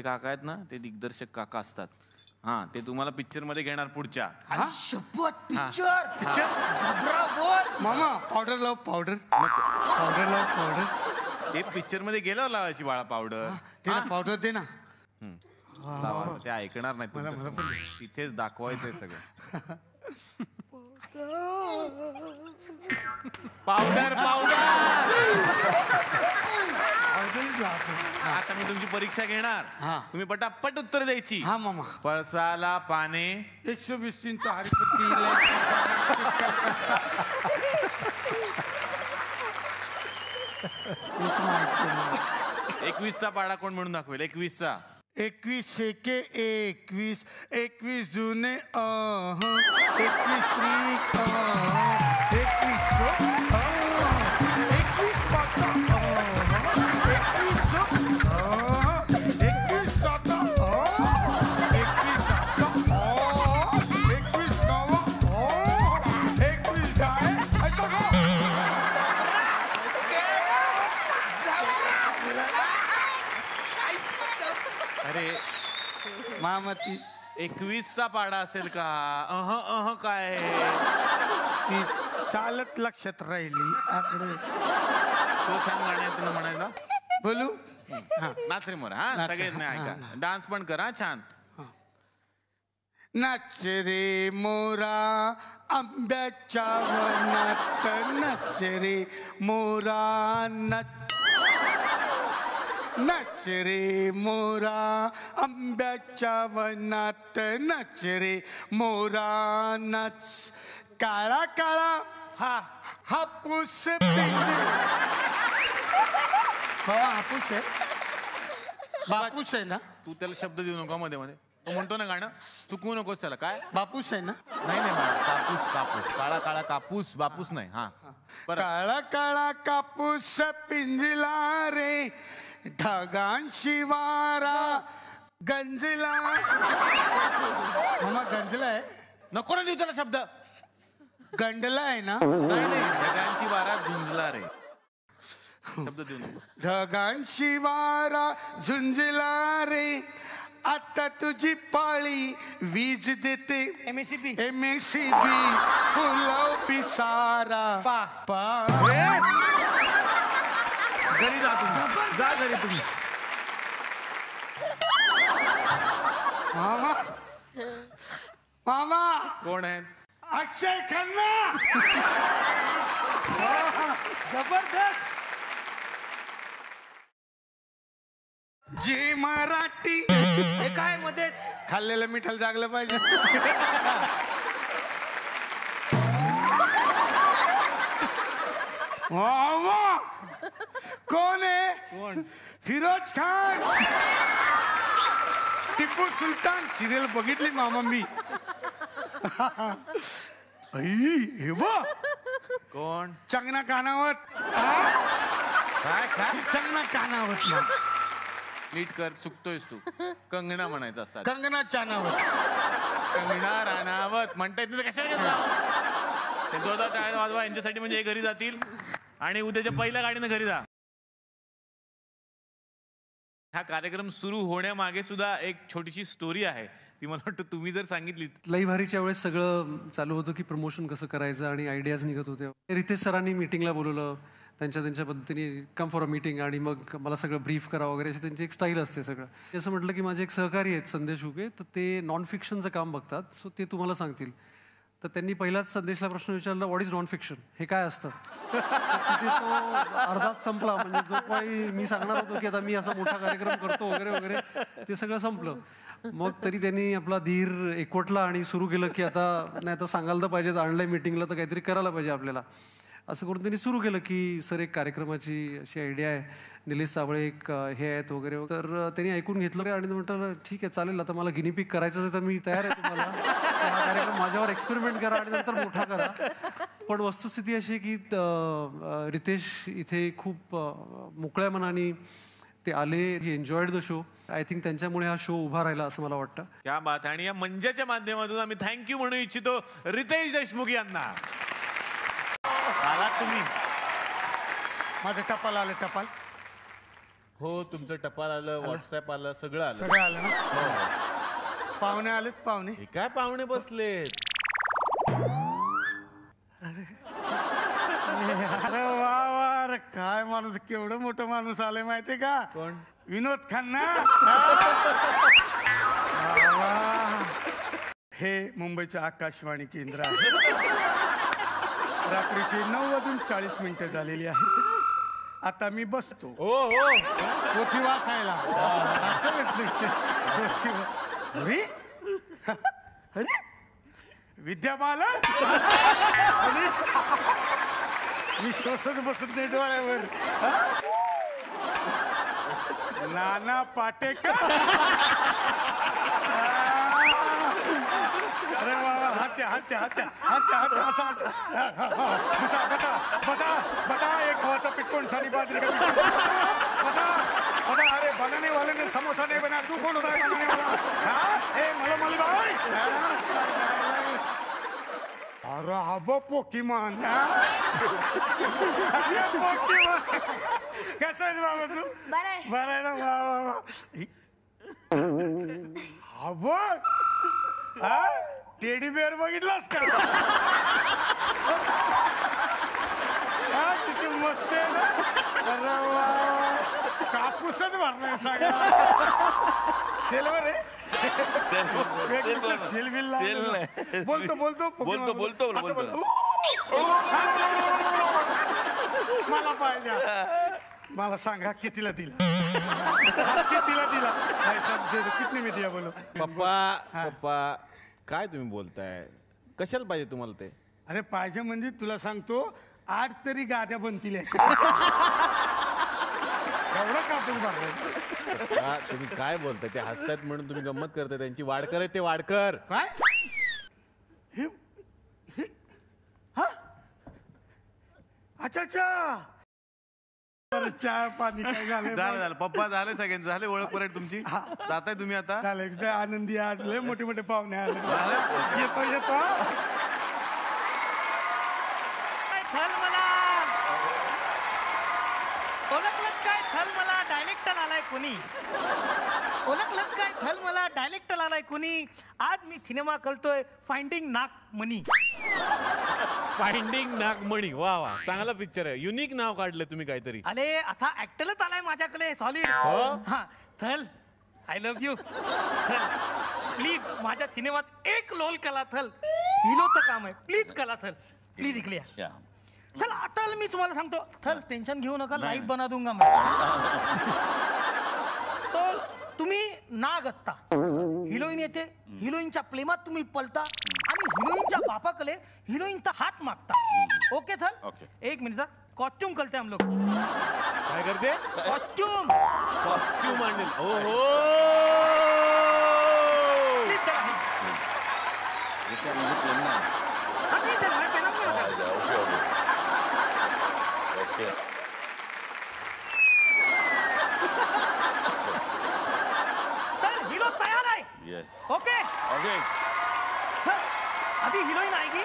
काका आहेत ना ते दिग्दर्शक काका असतात. हा ते तुम्हाला पिक्चर मध्ये घेणार पुढच्या. शपथ पिक्चर झबरा बोल मामा पावडर लाव पावडर पावडर लाव पावडर. ते पिक्चर मध्ये गेल्यावर लावायची बाळा पावडर. दे ना पावडर दे ना. लावा ते ऐकणार नाही तिथेच दाखवायचंय सगळं. Powder powder. आता मी तुमची परीक्षा घेणार. तुम्ही पटापट उत्तर द्यायची. हा मामा. पळसाला पाने 120 हरिपती. 21चा पाडा कोण म्हणून दाखवेल? 21चा. 21 एके 21 21 जुने 21 त्रिक 21 अरे मामती 21चा पाडा असेल का? काय ती चालत लक्षात राहिली आकडे. तो छान गाणं आहे तुला म्हणायला. बोलू नाच रे मोरा. हा सगळेच नाही ऐका. डान्स पण करा छान. नाच रे मोरा आंब्याच्या वनात नाच रे मोरा नाच रे मोरा आंब्याच्या वनात नाच रे मोरा नाच. काळा काळा हापूस हापूस आहे बापूस आहे ना. तू त्याला शब्द देऊ नका मध्ये मध्ये. तो म्हणतो ना गाणं चुकवू नकोस त्याला. काय बापूस आहे ना. नाही नाही बाळा, कापूस कापूस. काळा काळा कापूस बापूस नाही. हा काळा काळा कापूस पिंजला रे ढगांशी वारा गंजला. मामा गंजला आहे. नको ना देऊ त्याला शब्द. गंडला आहे ना. नाही नाही ढगांची वारा झुंजला रे. शब्द देऊ नको. ढगांशी वारा झुंजला रे आता तुझी पाळी वीज देते. MSCB फुलव पिसारा घरी जा तुम्ही. जा घरी तुम्ही. मामा मामा कोण आहे? अक्षय खन्ना. जबरदस्त. जे मराठी. हे काय मध्ये खाल्लेलं मिठाला जागलं पाहिजे. कोण आहे? कोण? फिरोज खान. टिपू सुलतान सिरियल बघितली मामा मी. हे बघ कोण? चंगना कानावत. काय काय चंगना कानावत ना. नीट कर. चुकतोयस तू. कंगना म्हणायचं असतात. कंगना चानावत. कंगना राणावत म्हणता येत नाही. कशाला घेतला? ते जोरदार टाळ्या वाजवा यांच्यासाठी. म्हणजे हे घरी जातील आणि उद्याच्या पहिल्या गाडीनं घरी जा. हा कार्यक्रम सुरू होण्यामागे सुद्धा एक छोटीशी स्टोरी आहे. ती मला वाटतं तुम्ही जर सांगितली. लई भारीच्या वेळेस सगळं चालू होतं की प्रमोशन कसं करायचं आणि आयडियाज निघत होते. रितेश सरांनी मीटिंगला बोलवलं. त्यांच्या पद्धतीने कम फॉर अ मीटिंग आणि मग मला सगळं ब्रीफ करा वगैरे अशी त्यांची एक स्टाईल असते सगळं. असं म्हटलं की माझे एक सहकारी आहेत संदेश हुके. तर ते नॉन फिक्शनचं काम बघतात. सो ते तुम्हाला सांगतील. तर त्यांनी पहिलाच संदेशला प्रश्न विचारला व्हॉट इज नॉन फिक्शन? हे काय असतं? तिथे तो अर्धाच संपला. म्हणजे जो काही मी सांगणार होतो की आता मी असा मोठा कार्यक्रम करतो वगैरे वगैरे ते सगळं संपलं. मग तरी त्यांनी आपला धीर एकवटला आणि सुरू केलं की आता नाही आता सांगायला तर पाहिजे. आणलंय मीटिंगला तर काहीतरी करायला पाहिजे आपल्याला. असं करून त्यांनी सुरू केलं की सर एक कार्यक्रमाची अशी आयडिया आहे. निलेश साबळे एक हे आहेत वगैरे. तर त्यांनी ऐकून घेतलं आणि म्हटलं ठीक आहे चालेल. आता मला गिनीपिक करायचं आहे तर मी तयार आहे तुम्हाला. हा कार्यक्रम माझ्यावर एक्सपेरिमेंट करा आणि नंतर मोठा करा. पण वस्तुस्थिती अशी आहे की रितेश इथे खूप मोकळ्या मनाने ते आले. He enjoyed the show. I think त्यांच्यामुळे हा शो उभा राहिला असं मला वाटतं. क्या बात. आणि या मंचाच्या माध्यमातून आम्ही थँक्यू म्हणू इच्छितो रितेश देशमुख यांना. आलात तुम्ही. माझं टपाल आलं टपाल. हो तुमचं टपाल आलं व्हॉट्सअप आलं सगळं आलं. सगळं आलं ना? पाहुणे आलेत पाहुणे. हे काय पाहुणे बसलेत. अरे वा वा, अरे काय माणूस, केवढं मोठं माणूस आलंय माहितीये का? कोण? विनोद खन्ना. वा. हे मुंबईचं आकाशवाणी केंद्र आहे. रात्रीची 9:40 झालेली आहे. आता मी बसतो हो हो पोथी वाचायला. असं पोथी अरे अरे विद्या बालन. अरे मी श्वसन बसत नाही डोळ्यावर. नाना पाटेकर. अरे वा वा, हात्या हात्या हात्या हात्या हात्या असं असं. बता बता बता बता, एक गव्हाचा पिटकोण सारी बाजरी का बता बता. अरे बनाने वाले ने समोसा नहीं बना, तू कौन होता है बनाने वाला? हाँ ए मला मला भाई. अरे हबो पोकीमान. अरे पोकीमान कसं आहे बाबा तू? बरं आहे ना? वा वा वा. हा बघ, हा टेडी बेअर बघितलास का? हा किती मस्त आहे ना. अरे वा, कापूसच भरलाय सगळा. सेलवर आहे. सेल बोलतो बोलतो बोलतो बोलतो बोलतो. मला पाहिजे. मला सांगा कितीला दिला? कितीला दिला? कितने में दिया बोलो. पप्पा पप्पा काय तुम्ही बोलताय? कशाला पाहिजे तुम्हाला ते? अरे पाहिजे म्हणजे तुला सांगतो 8 तरी गाद्या बनतील. एवढा कापूस भरलाय. तुम्ही काय बोलताय? ते हसतायत म्हणून तुम्ही गंमत करताय. त्यांची वाडकर आहे ते, वाडकर. काय हा? अच्छा अच्छा. चहा पाणी काय झालं? झालं पप्पा, झालं सगळ्यांचं, झाले ओळख परेड तुमची. जाताय तुम्ही आता? झालं एकदा आनंदी. आज लय मोठे मोठे पाहुणे आले. येतो येतो. थल मला ओळखलं काय? थल मला डायरेक्टर आलाय कोणी? ओळखलं काय? थल मला डायरेक्टर आलाय कोणी? आज मी सिनेमा करतोय फाइंडिंग नाग मनी. फाइंडिंग नागमणी. वा वा, चांगला पिक्चर आहे. युनिक नाव काढलं तुम्ही काहीतरी. अरे आता ऍक्टरच आलाय माझ्याकडे सॉलिड. हो? हा थल आय लव्ह यू. थल प्लीज माझ्या सिनेमात एक रोल कला. थल हिरोचं काम आहे. प्लीज कला थल. प्लीज इकडे या. चल आता मी तुम्हाला सांगतो. थल टेन्शन घेऊ नका, लाईव्ह बना दूंगा मैं. तो तुम्ही नाग असता, हिरोईन येते, हिरोईनच्या प्रेमात तुम्ही पलता आणि हिरोईनच्या बापाकडे हिरोईनचा हात मागता. ओके थल? एक मिनिट, कॉस्ट्यूम करते हम लोग. काय करते? कॉस्ट्यूम. कॉस्ट्यूम आणेल. ओ हो. हीरो तैयार है? Okay okay. अभी हीरोइन आएगी,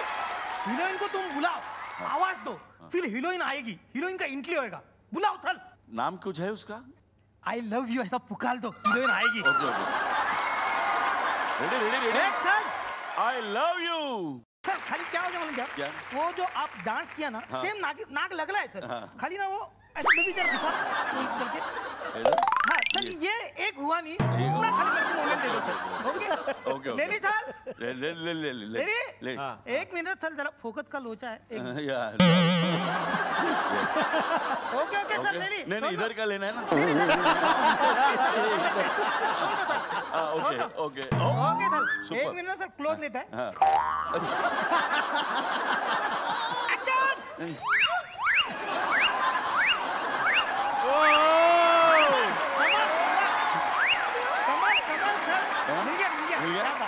हीरोइन को तुम बुलाओ, आवाज दो, फिर हीरोइन आएगी, हीरोइन का एंट्री होएगा. बुलाओ थल. नाम कुछ है उसका? आई लव यू ऐसा पुकार दो, हीरोइन आएगी. Okay okay. Ready ready ready. थल आई लव यू. सर खाली क्या हो गया मालूम क्या? वो जो आप डांस किया ना, सेम नाग लग रहा है सर. खाली ना वो ऐसे बेबी जरा दिखा करके. हाँ सर ये एक हुआ नहीं, पूरा खाली मेरे को मोमेंट दे दो सर. Okay okay. ले ली सर. ले ले ले ले ले ले. एक मिनट सर, जरा फोकस का लोचा है. यार. ओके ओके सर ले ली. नहीं नहीं इधर का लेना है ना. Okay okay okay sir. एक मिनट सर, क्लोज लेता है. Action.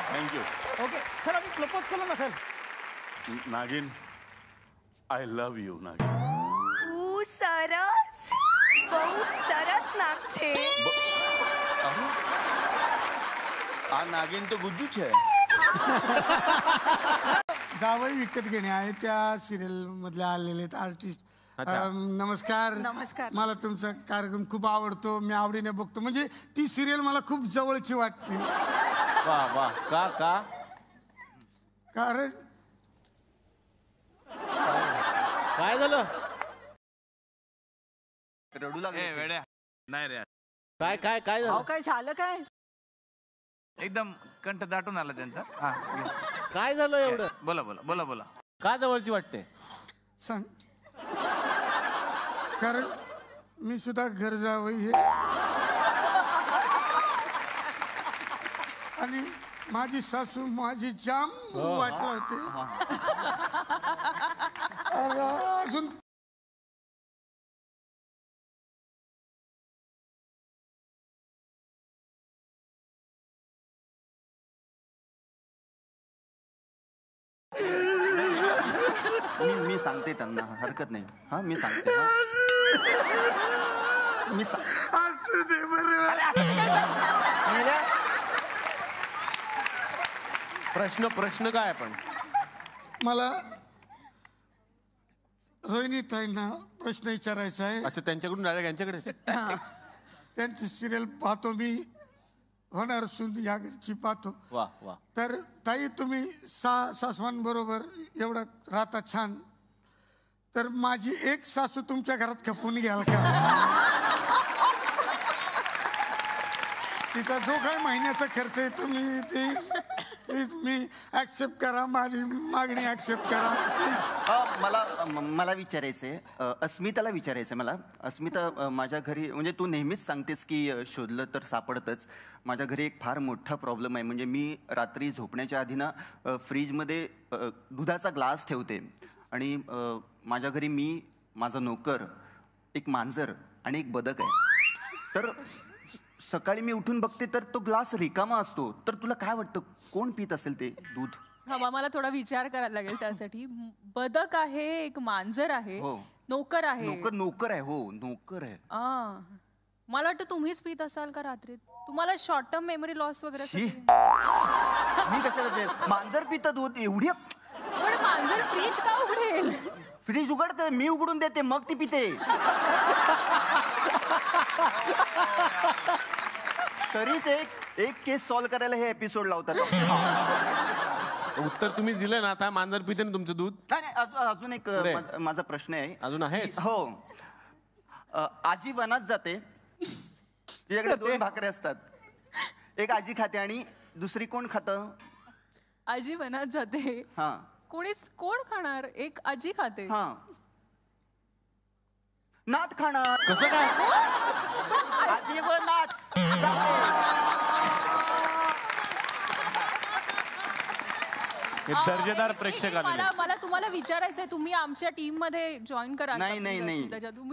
Thank you. Okay sir, अभी प्रपोज करो ना सर. नागिन, आई लव यू नागिन. સરસ, બહુ સરસ નાક છે. આ નાगिन तो गुज्जू છે. जावई विकत घेणे आहे त्या सिरियल मधले आलेले आर्टिस्ट नमस्कार. नमस्कार. मला तुमचा कार्यक्रम खूप आवडतो, मी आवडीने बघतो. म्हणजे ती सिरियल मला खूप जवळची वाटते. वा वा. का का कारण काय झालं? रडू लागले. वेड्या नाही रे, काय काय काय झालं? काय झालं काय? एकदम कंठ दाटून आला त्यांचा. हा, काय झालं एवढं? बोला बोला बोला बोला. का जवळची वाटते? सांग. कारण मी सुद्धा घर जावं आणि माझी सासू माझी जाम वाटलं होते. अजून मी सांगते त्यांना, हरकत नाही. हा मी सांगते. मी असू दे बरं. प्रश्न काय पण? मला रोहिणी ताईंना प्रश्न विचारायचा आहे. अच्छा, त्यांच्याकडून डायरेक्ट यांच्याकडे. त्यांची सिरियल पाहतो मी, होणार सून या घरची पाहतो. वा वा. तर ताई तुम्ही सासवांबरोबर एवढं राहता छान, तर माझी एक सासू तुमच्या घरात खपून घ्याल का? तिचा जो काही महिन्याचा खर्च आहे तुम्ही ते प्लीज मी ऍक्सेप्ट करा, माझी मागणी ऍक्सेप्ट करा. मला विचारायचंय, अस्मिताला विचारायचंय मला. अस्मिता, माझ्या घरी म्हणजे तू नेहमीच सांगतेस की शोधलं तर सापडतंच. माझ्या घरी एक फार मोठा प्रॉब्लेम आहे. म्हणजे मी रात्री झोपण्याच्या आधी ना फ्रीजमध्ये दुधाचा ग्लास ठेवते आणि माझ्या घरी मी, माझा नोकर, एक मांजर आणि एक बदक आहे. तर सकाळी मी उठून बघते तर तो ग्लास रिकामा असतो. तर तुला काय वाटतं कोण पित असेल ते दूध? हा, मला थोडा विचार करायला लागेल त्यासाठी. बदक आहे, एक मांजर आहे, हो. नोकर आहे. नोकर आहे. हो, नोकर आहे. मला वाटतं तुम्हीच पित असाल का रात्री? तुम्हाला शॉर्ट टर्म मेमरी लॉस वगैरे? मी कशाला? मांजर पितं दूध एवढी? पण मांजर फ्रीज का उघडेल? फ्रीज उघडते, मी उघडून देते, मग ती पिते. तरीच एक केस सॉल्व्ह करायला हे एपिसोड लावतात. उत्तर तुम्हीच दिलं ना. आता मांजर पिते ना तुमचं दूध. नाही, अजून एक माझा प्रश्न आहे. अजून आहे? हो. आजी वनात जाते, तिच्याकडे 2 भाकरी असतात. एक आजी खाते आणि दुसरी कोण खातं? आजी वनात जाते. हा, कोण खाणार? एक आजी खाते. हा, नात खाणार. कसं काय? आजी व नात. दर्जेदार प्रेक्षक आले. मला तुम्हाला विचारायचंय, तुम्ही आमच्या टीम मध्ये जॉईन करा. नाही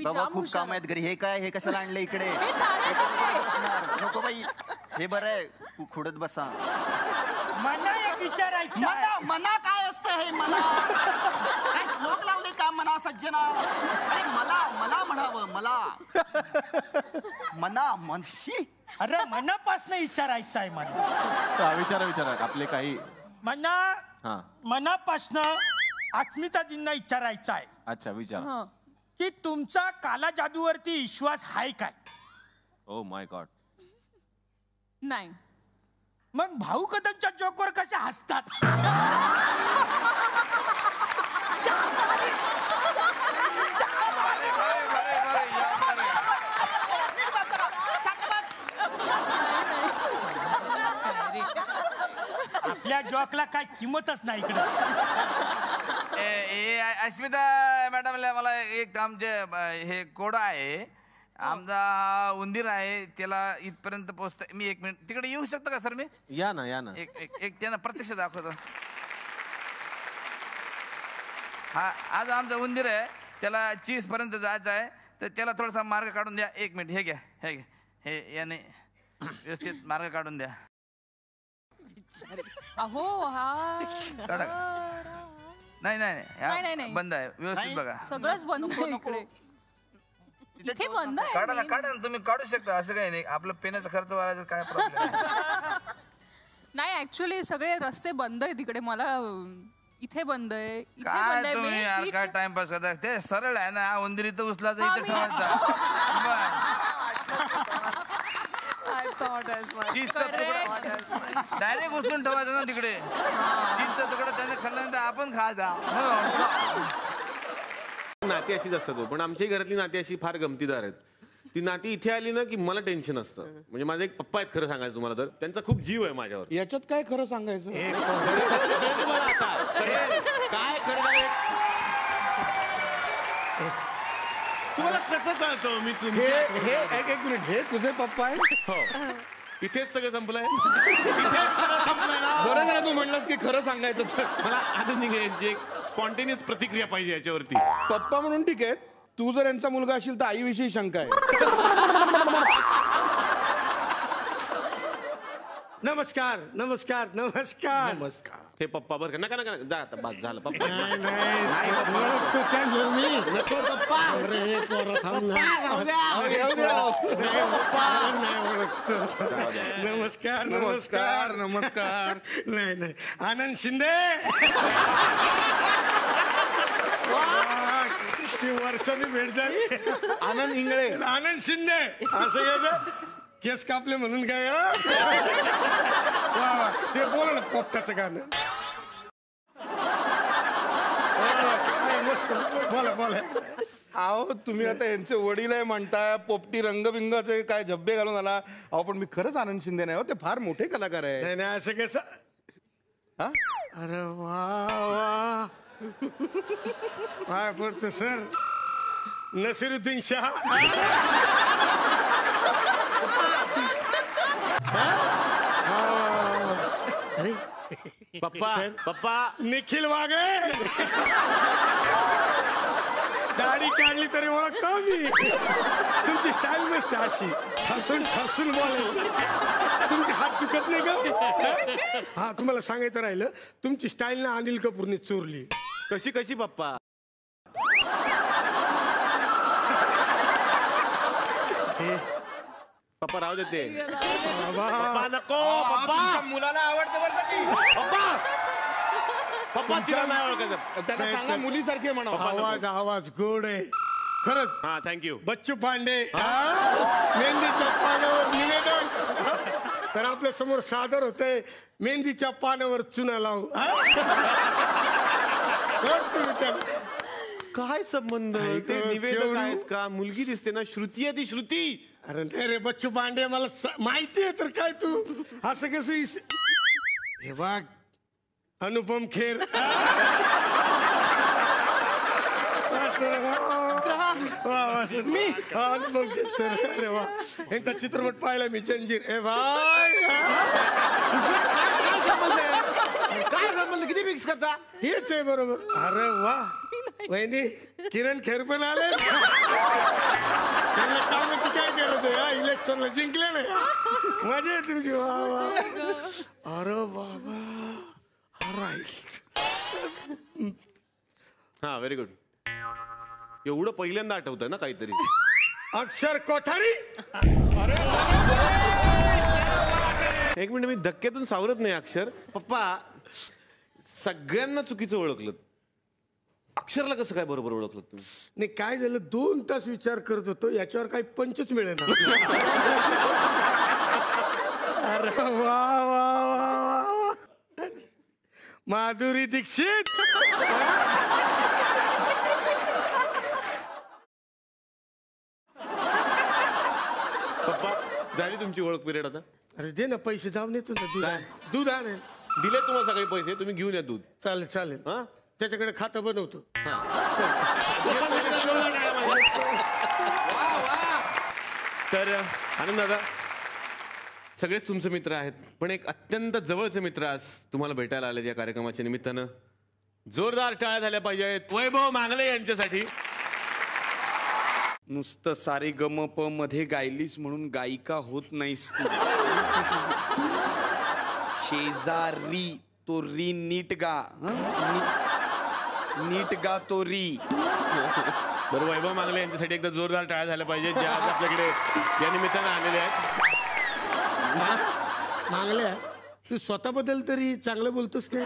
बाबा, खूप काम आहेत घरी. हे काय, हे कशाला आणलं इकडे? नको बाई, हे बरं आहे, खुडत बसा. मला एक विचारायचं. मना काय असतं हे? मना काय श्लोक लावले का? मना सज्जना. अरे मला म्हणावं, मना मनशी. अरे मनापासून विचारायचं आहे मला. विचारा आपले काही. मनापासनं अस्मिताजींना विचारायचं आहे. अच्छा, विचार. की तुमचा काला जादूवरती विश्वास आहे काय? Oh my God. नाही. मग भाऊ कदमच्या जोकवर कसे हसतात? आपल्या जॉकला काय किंमतच नाही इकडे. अस्मिता मॅडमला मला एक आमचे हे कोडा आहे, आमचा उंदीर आहे, त्याला इथपर्यंत पोहोचत. मी 1 मिनिट तिकडे येऊ शकतो का सर? मी या ना. एक त्यांना प्रत्यक्ष दाखवतो. हा, आज आमचा उंदीर आहे, त्याला 30 पर्यंत जायचं आहे, तर त्याला थोडासा मार्ग काढून द्या. 1 मिनिट. हे घ्या, हे याने व्यवस्थित मार्ग काढून द्या. अहो, हा नाही, बंद आहे. व्यवस्थित बघा. सगळंच बंद आहे इकडे. इथे बंद आहे. काढा ना, तुम्ही काढू शकता, असं काही नाही. आपलं पेनाचा खर्च वाढायचा काय प्रॉब्लेम? नाही, ऍक्च्युली सगळे रस्ते बंद आहेत इकडे. मला इथे बंद आहे, इथे काय बंद आहे. तुम्ही main यार चीज- काय टाइमपास करता ते सरळ आहे ना उंदीर इथं उचलायचं हा, इथं मी- Correct. डायरेक्ट उचलून ठेवायचं ना तिकडे चीजचा तुकडा त्याने खाल्ल्यानंतर आपण खायचा. नाती अशीच असतात हो. पण आमच्याही घरातली नाती अशी फार गमतीदार आहेत. ती नाती इथे आली ना की मला टेन्शन असतं. म्हणजे माझे एक पप्पा आहेत खरं सांगायचं तुम्हाला तर त्यांचा खूप जीव आहे माझ्यावर. याच्यात काय खरं सांगायचं तुम्हाला आता काय खरं तुम्हाला कसं कळतं मी हे हे एक मिनिट हे तुझे पप्पा आहेत हो इथेच सगळं संपलंय. इथेच सगळं संपलंय ना. बरं झालं तू म्हणलास की खरं सांगायचं तर. मला आनंद निघे यांची एक स्पॉन्टेनियस प्रतिक्रिया पाहिजे याच्यावरती. पप्पा म्हणून ठीक आहे, तू जर यांचा मुलगा असेल तर आईविषयी शंका आहे. नमस्कार नमस्कार नमस्कार नमस्कार. हे पप्पा बरं का नका नका जा आता बस झालं पप्पा. ओळखतो त्यांना मी नको पप्पा. अरे पोरं थांब ना. येऊ द्या. नाही, पप्पा नाही ओळखतो. नमस्कार नमस्कार नमस्कार. नाही नाही आनंद शिंदे किती वर्षांनी भेट झाली. आनंद इंगळे. आनंद शिंदे असं घ्यायचं केस कापले म्हणून काय वा ते बोला ना पोपटाचं गाणं. काय मस्त बोला बोला. अहो तुम्ही आता यांचे वडील आहे म्हणताय, पोपटी रंगबिंगाचे काय झब्बे घालून आला. अहो पण मी खरंच आनंद शिंदे नाही हो, ते फार मोठे कलाकार आहे. नाही नाही असं कसं. हा? अरे वा वा काय पडतो सर. नसिरुद्दीन शाह. अरे पप्पा पप्पा निखिल वागे. दाढी काढली तरी ओळखतो मी. तुमची स्टाईल मस्त अशी हसून हसून बोलायचं. तुमचे हात चुकत नाही का. हा तुम्हाला सांगायचं राहिलं तुमची स्टाईल ना अनिल कपूरने चोरली. कशी कशी पप्पा. पप्पा राहू देते. पप्पा नको पप्पा. मुलाला आवडते बरं का ती. पप्पा पप्पा तिला नाही ओळखायचं. त्यांना सांगा मुलीसारखे म्हणा. आवाज आवाज गोड आहे खरंच. हा थँक्यू. बच्चू पांडे मेहंदीच्या पानावर निवेदन. तर आपल्या समोर सादर होतंय मेहंदीच्या पानावर चुना लावू. तुम्ही त्याला काय संबंध ते निवेदक केवढू? आहेत का. मुलगी दिसते ना श्रुती आहे ती श्रुती. अरे नाही रे बच्चू पांडे मला माहिती आहे तर काय तू असं कसं हे बघ अनुपम खेर. मी अनुपम खेर सर. अरे वा यांचा चित्रपट पाहिला मी जंजीर. ए भाई काय संबंध किती मिक्स करता. तेच आहे बरोबर. अरे वा वहिनी किरण खेर पण आले. त्यांना कामाची काय गरज आहे. इलेक्शनला जिंकले नाही. मजा आहे तुमची. वा वा. अरे बाबा. हा व्हेरी गुड. एवढं पहिल्यांदा आठवतंय ना काहीतरी. अक्षर कोठारी. एक मिनिट मी धक्क्यातून सावरत नाही अक्षर. पप्पा सगळ्यांना चुकीचं ओळखलं. अक्षरला कसं काय बरोबर ओळखलं तुम्ही. नाही काय झालं 2 तास विचार करत होतो याच्यावर काही पंचच मिळेल. अरे वा वा वा. माधुरी दीक्षित. पप्पा झाली तुमची ओळख पिरियड आता. अरे दे ना पैसे जाऊन येतो ना. दूध आण. दूध आण. दिले तुम्हाला सगळे पैसे तुम्ही घेऊन या दूध. चालेल चालेल. हा त्याच्याकडे खातं बनवतो. तर आनंद दादा सगळेच तुमचे मित्र आहेत पण एक अत्यंत जवळचे मित्र आज तुम्हाला भेटायला आले या कार्यक्रमाच्या निमित्तानं. जोरदार टाळ्या झाल्या पाहिजेत वैभव मांगले यांच्यासाठी. नुसतं सारे गम प मध्ये गायलीस म्हणून गायिका होत नाहीस तू. शेजारी तो री नीट गा. नीट गा तो री. बरोबर वैभव मांगले यांच्यासाठी एकदा जोरदार टाळ्या झाल्या पाहिजेत जे आज आपल्याकडे या निमित्तानं आलेले आहेत. मागल्या तू स्वतःबद्दल तरी चांगलं बोलतोस काय?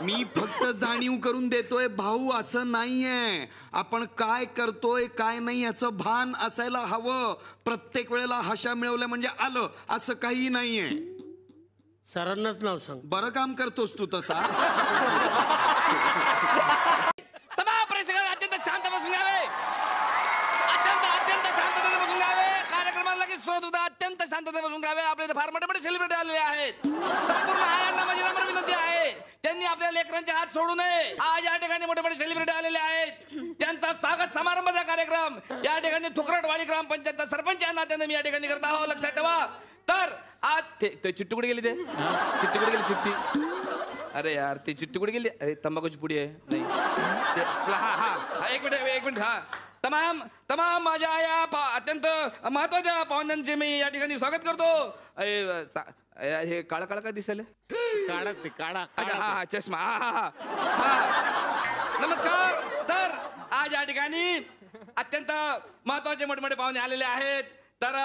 मी फक्त जाणीव करून देतोय भाऊ, असं नाहीये. आपण काय करतोय काय नाही याचं भान असायला हवं. प्रत्येक वेळेला हशा मिळवल्या म्हणजे आलं असं काही नाहीये. सरांनाच नाव सांग. बरं काम करतोस तू तसा. तमाम प्रेक्षकांना अत्यंत शांत बसून घ्यावे. अत्यंत शांततेने बसून घ्यावे. कार्यक्रमाला लगेच सुरुवात होता. अत्यंत शांततेने बसून घ्यावे. आपल्या इथे फार मोठे मोठे सेलिब्रिटी आलेले आहेत. संपूर्ण आयांना माझी नम्र विनंती आहे, त्यांनी आपल्या लेकरांचे हात सोडू नये. आज या ठिकाणी मोठे मोठे सेलिब्रिटी आलेले आहेत. त्यांचा स्वागत समारंभाचा कार्यक्रम या ठिकाणी थुकरटवाडी ग्रामपंचायतचा सरपंच या नात्याने मी या ठिकाणी करत आहोत. लक्षात ठेवा. तर आज ते चिट्टी कुठे गेली? चिट्टी कुठे गेली? चिट्टी, अरे यार ती चिट्टी कुठे गेली? अरे तंबाखूची पुडी आहे. नाही हा एक मिनिट हा. तमाम माझ्या या अत्यंत महत्वाच्या पाहुण्यांचे मी या ठिकाणी स्वागत करतो. हे काळा काळा काय दिसेल? काढा हा चष्मा. हा नमस्कार. तर आज या ठिकाणी अत्यंत महत्वाचे मोठे मोठे पाहुणे आलेले आहेत. तर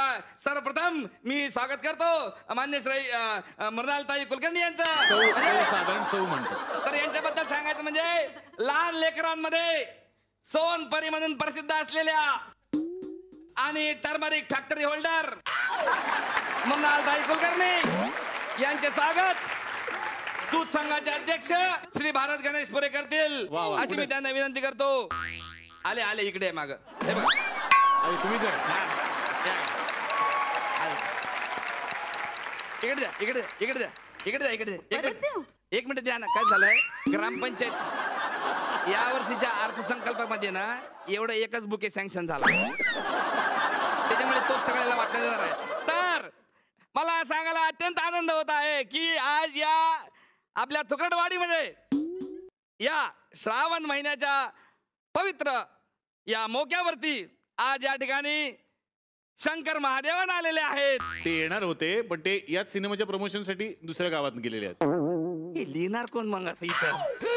सर्वप्रथम मी स्वागत करतो मान्य श्री मृणालताई कुलकर्णी यांचं. साधारण 6 म्हणतो. तर यांच्याबद्दल सांगायचं म्हणजे लहान लेकरांमध्ये सोनपरी म्हणून प्रसिद्ध असलेल्या आणि turmeric factory holder Mrinaltai Kulkarni यांचे स्वागत दूध संघाचे अध्यक्ष श्री भारत गणेश पुरे करतील अशी मी त्यांना विनंती करतो. आले इकडे माग. हे बघा तुम्ही जर इकडे द्या. एक मिनिट द्या ना. काय झालंय ग्रामपंचायत या वर्षीच्या अर्थसंकल्पामध्ये ना एवढं एकच बुके सँक्शन झाला, त्याच्यामुळे तो सगळ्याला वाटण्यात येणार आहे. तर मला सांगायला अत्यंत आनंद होत आहे की आज या आपल्या थुकरटवाडीमध्ये या श्रावण महिन्याच्या पवित्र या मोक्यावरती आज या ठिकाणी शंकर महादेवन आलेले आहेत. ते येणार होते पण ते याच सिनेमाच्या प्रमोशन साठी दुसऱ्या गावात गेलेले आहेत. हे लिहिणार कोण मग आता इथं?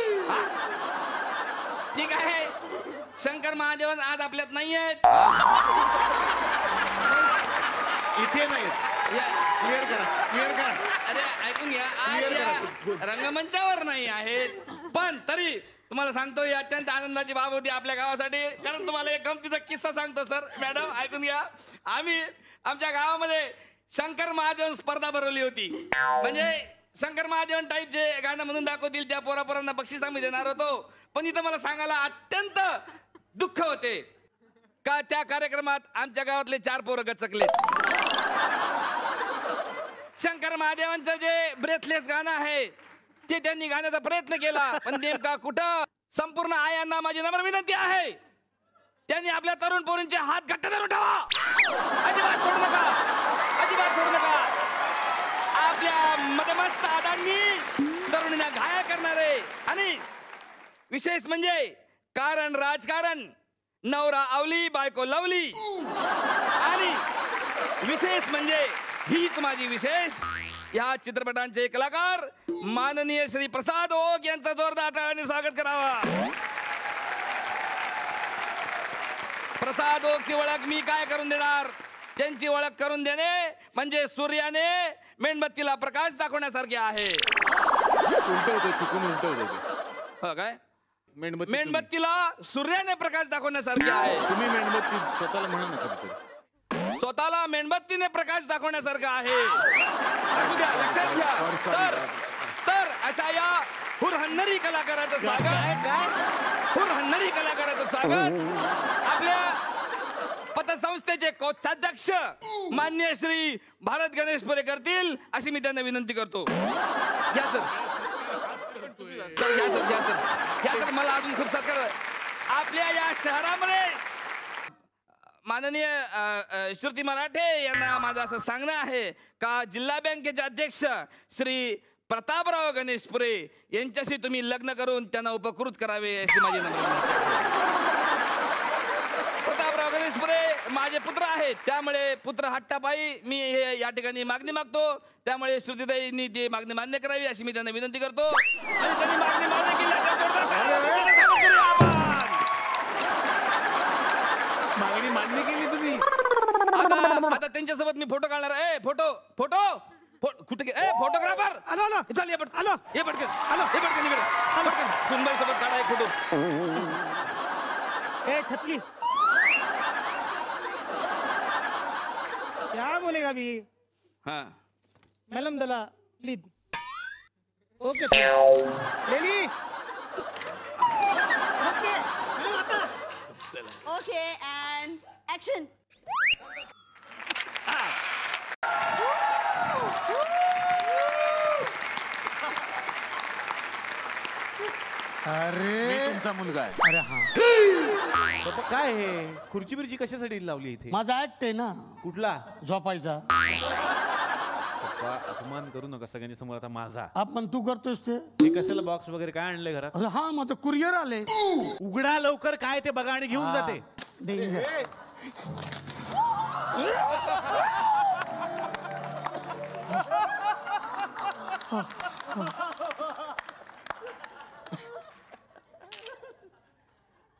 ठीक आहे, शंकर महादेवन आज आपल्यात नाही आहेत. इथे नाहीत. क्लिअर करा. अरे ऐकून घ्या, आज या रंगमंचावर नाही आहेत. पण तरी तुम्हाला सांगतो ही अत्यंत आनंदाची बाब होती आपल्या गावासाठी. कारण तुम्हाला एक गमतीचा किस्सा सांगतो सर मॅडम ऐकून घ्या. आम्ही आमच्या गावामध्ये शंकर महादेवन स्पर्धा भरवली होती. म्हणजे शंकर महादेवन टाईप जे गाणं म्हणून दाखवतील त्या पोरापोरांना बक्षीस आम्ही देणार होतो. पण इथं मला सांगायला अत्यंत दुःख होते का त्या कार्यक्रमात आमच्या गावातले 4 पोरं गचकले. शंकर महादेवांचं जे ब्रेथलेस गाणं आहे ते त्यांनी गाण्याचा प्रयत्न केला पण नेमका कुठं. संपूर्ण आयांना माझी नम्र विनंती आहे, त्यांनी आपल्या तरुण पोरींचे हात घट्ट धरून ठेवा. अजिबात सोडू नका. आपल्या मदमस्त आदांनी तरुणींना घायल करणारे आणि विशेष म्हणजे कारण राजकारण, नवरा आवली बायको लवली आणि विशेष म्हणजे हीच माझी विशेष या चित्रपटांचे कलाकार माननीय श्री प्रसाद ओक यांचा जोरदार टाळ्याने स्वागत करावा. प्रसाद ओकची ओळख मी काय करून देणार. त्यांची ओळख करून देणे म्हणजे सूर्याने मेणबत्तीला प्रकाश दाखवण्यासारखे आहे. उलट होते, चुकून उलट होते. हो काय? मेणबत्तीला सूर्याने प्रकाश दाखवण्यासारखे आहे. तुम्ही मेणबत्ती स्वतःला म्हणा ना कधीतरी. स्वतःला मेणबत्तीने प्रकाश दाखवण्यासारखं आहे. लक्षात घ्या. तर अशा या हुरहन्नरी कलाकाराचं स्वागत आपल्या पतसंस्थेचे कोषाध्यक्ष मान्य श्री भारत गणेश पुरे करतील अशी मी त्यांना विनंती करतो. घ्या सर. मला अजून खूप सत्कार. आपल्या या शहरामध्ये माननीय श्रुती मराठे यांना माझं असं सांगणं आहे का जिल्हा बँकेचे अध्यक्ष श्री प्रतापराव गणेशपुरे यांच्याशी तुम्ही लग्न करून त्यांना उपकृत करावे अशी माझी नम्र विनंती आहे. प्रतापराव गणेशपुरे माझे पुत्र आहेत, त्यामुळे पुत्र हट्टापायी मी हे या ठिकाणी मागणी मागतो. त्यामुळे श्रुतीताईंनी ती मागणी मान्य करावी अशी मी त्यांना विनंती करतो. आणि त्यांनी मागणी मान्य केली. मागणी मान्य केली तुम्ही. आता आता त्यांच्यासोबत मी फोटो काढणार आहे. फोटो फोटो कुठे ए फोटोग्राफर आलो चल ये पटकन ये पटकन इकडे पटकन सुंदर सोबत काढा एक फोटो. ए छपली क्या बोलेगा अभी? हाँ मैडम दला प्लीज. ओके लेली ओके आता ओके अँड ऍक्शन. अरे तुमचा मुलगा आहे. अरे हा बाबा, काय हे खुर्ची बिर्ची कशासाठी लावली इथे? माझा ऍक्ट आहे ना कुठला? झोपायचा. पप्पा अपमान करू नका सगळ्यांच्या समोर. आता माझा आपण तू करतोस ते. हे कशाला बॉक्स वगैरे काय आणलंय घरात? अरे हा माझं कुरिअर आले. उघडा लवकर, काय ते बघा आणि घेऊन जाते.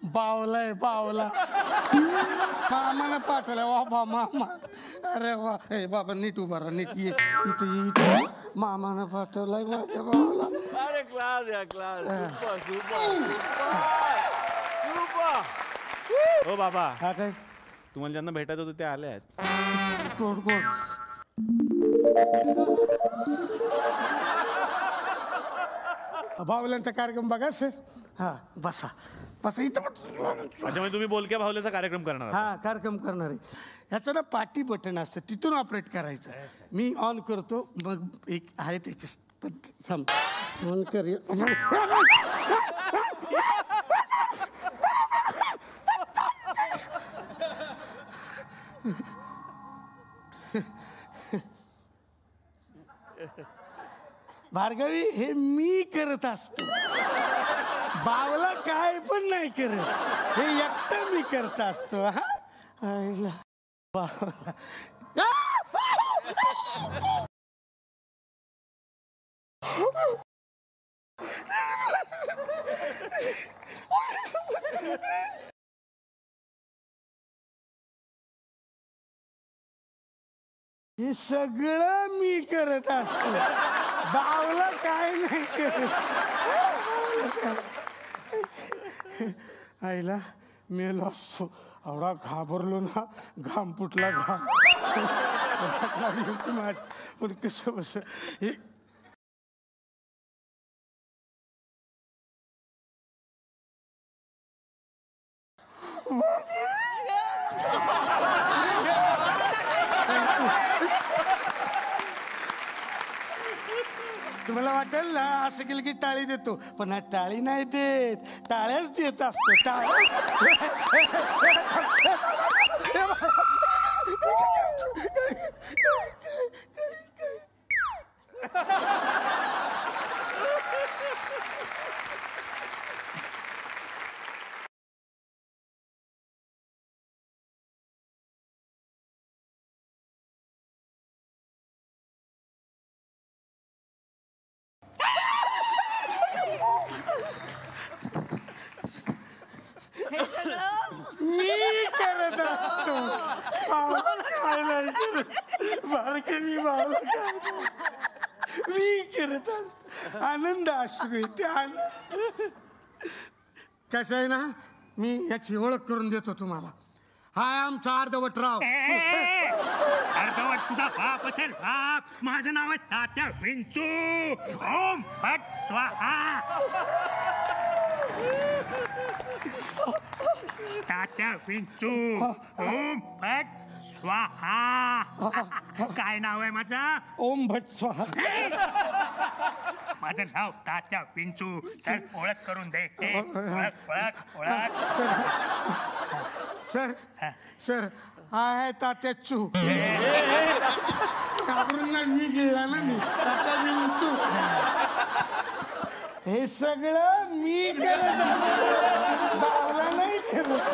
बावलाय बावला. मामानं पाठवलं वा मामा. अरे वा हे बाबा नीट उभा राहा नीट ये इथे मामानं पाठवलाय माझ्या बावला. अरे क्लास या क्लास. हो बाबा, हा काय तुम्हाला ज्यांना भेटायचं होतं ते आले आहेत. कोण कोण? बावल्यांचा कार्यक्रम बघा सर. हा बसा बसा इथं. त्याच्यामुळे तुम्ही बोलक्या भावल्याचा कार्यक्रम करणार आहात. हा कार्यक्रम करणार आहे. ह्याचं ना पाठी बटन असतं तिथून ऑपरेट करायचं. मी ऑन करतो मग एक आहे त्याची पद्धत. थांब ऑन कर. भार्गवी हे मी करत असतो. बावला काय पण नाही करत. हे एकटं मी करत असतो. हा बावला हे सगळं मी करत असतो. बावला काय नाही करत. आईला मेलो असतो. एवढा घाबरलो ना घाम फुटला घाम लागली होती माझी. पण कसं बस हे तुम्हाला वाटेल ना असं केलं की टाळी देतो पण हा टाळी नाही देत. टाळ्याच देत असतो. मी करत असतो. बावला काय नाही करत. बाळकेली बावला काय मी करत असतो. आनंद अश्रू येते आनंद. कसं आहे ना मी याची ओळख करून देतो तुम्हाला. हाय आमचा अर्धवटराव. अर्धवट तुझा बाप असेल बाप. माझं नाव आहे तात्या विंचू. ओम फट स्वाहा. तात्या विंचू ओम फट स्वाहा. काय नाव आहे माझं? ओम भट स्वाहा. माझं नाव तात्या विंचू. चल ओळख करून दे. ओळख ओळख ओळख. सर सर आहे तात्याचू. घाबरून ना मी गेला ना मी तात्या विंचू. हे सगळं मी करत बावला नाही करत.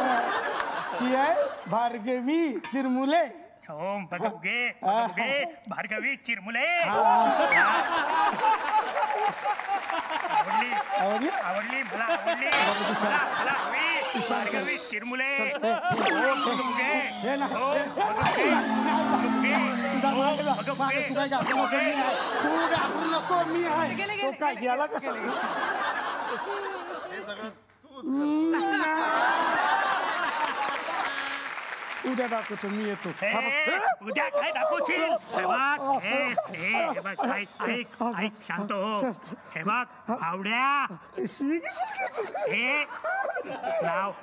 ती आहे भार्गवी चिरमुले. ओम भगवगे भार्गवी चिरमुले. आवडली आवडली मला आवडली. मला हवी. भार्गवी चिरमुले तू घाबरू नको, मी आहे. तो काय गेला कसं? उद्या दाखवतो, मी येतो. उद्या काय दाखवशील? हे बघ, ऐक शांत हो. हे बघ भावड्या, हे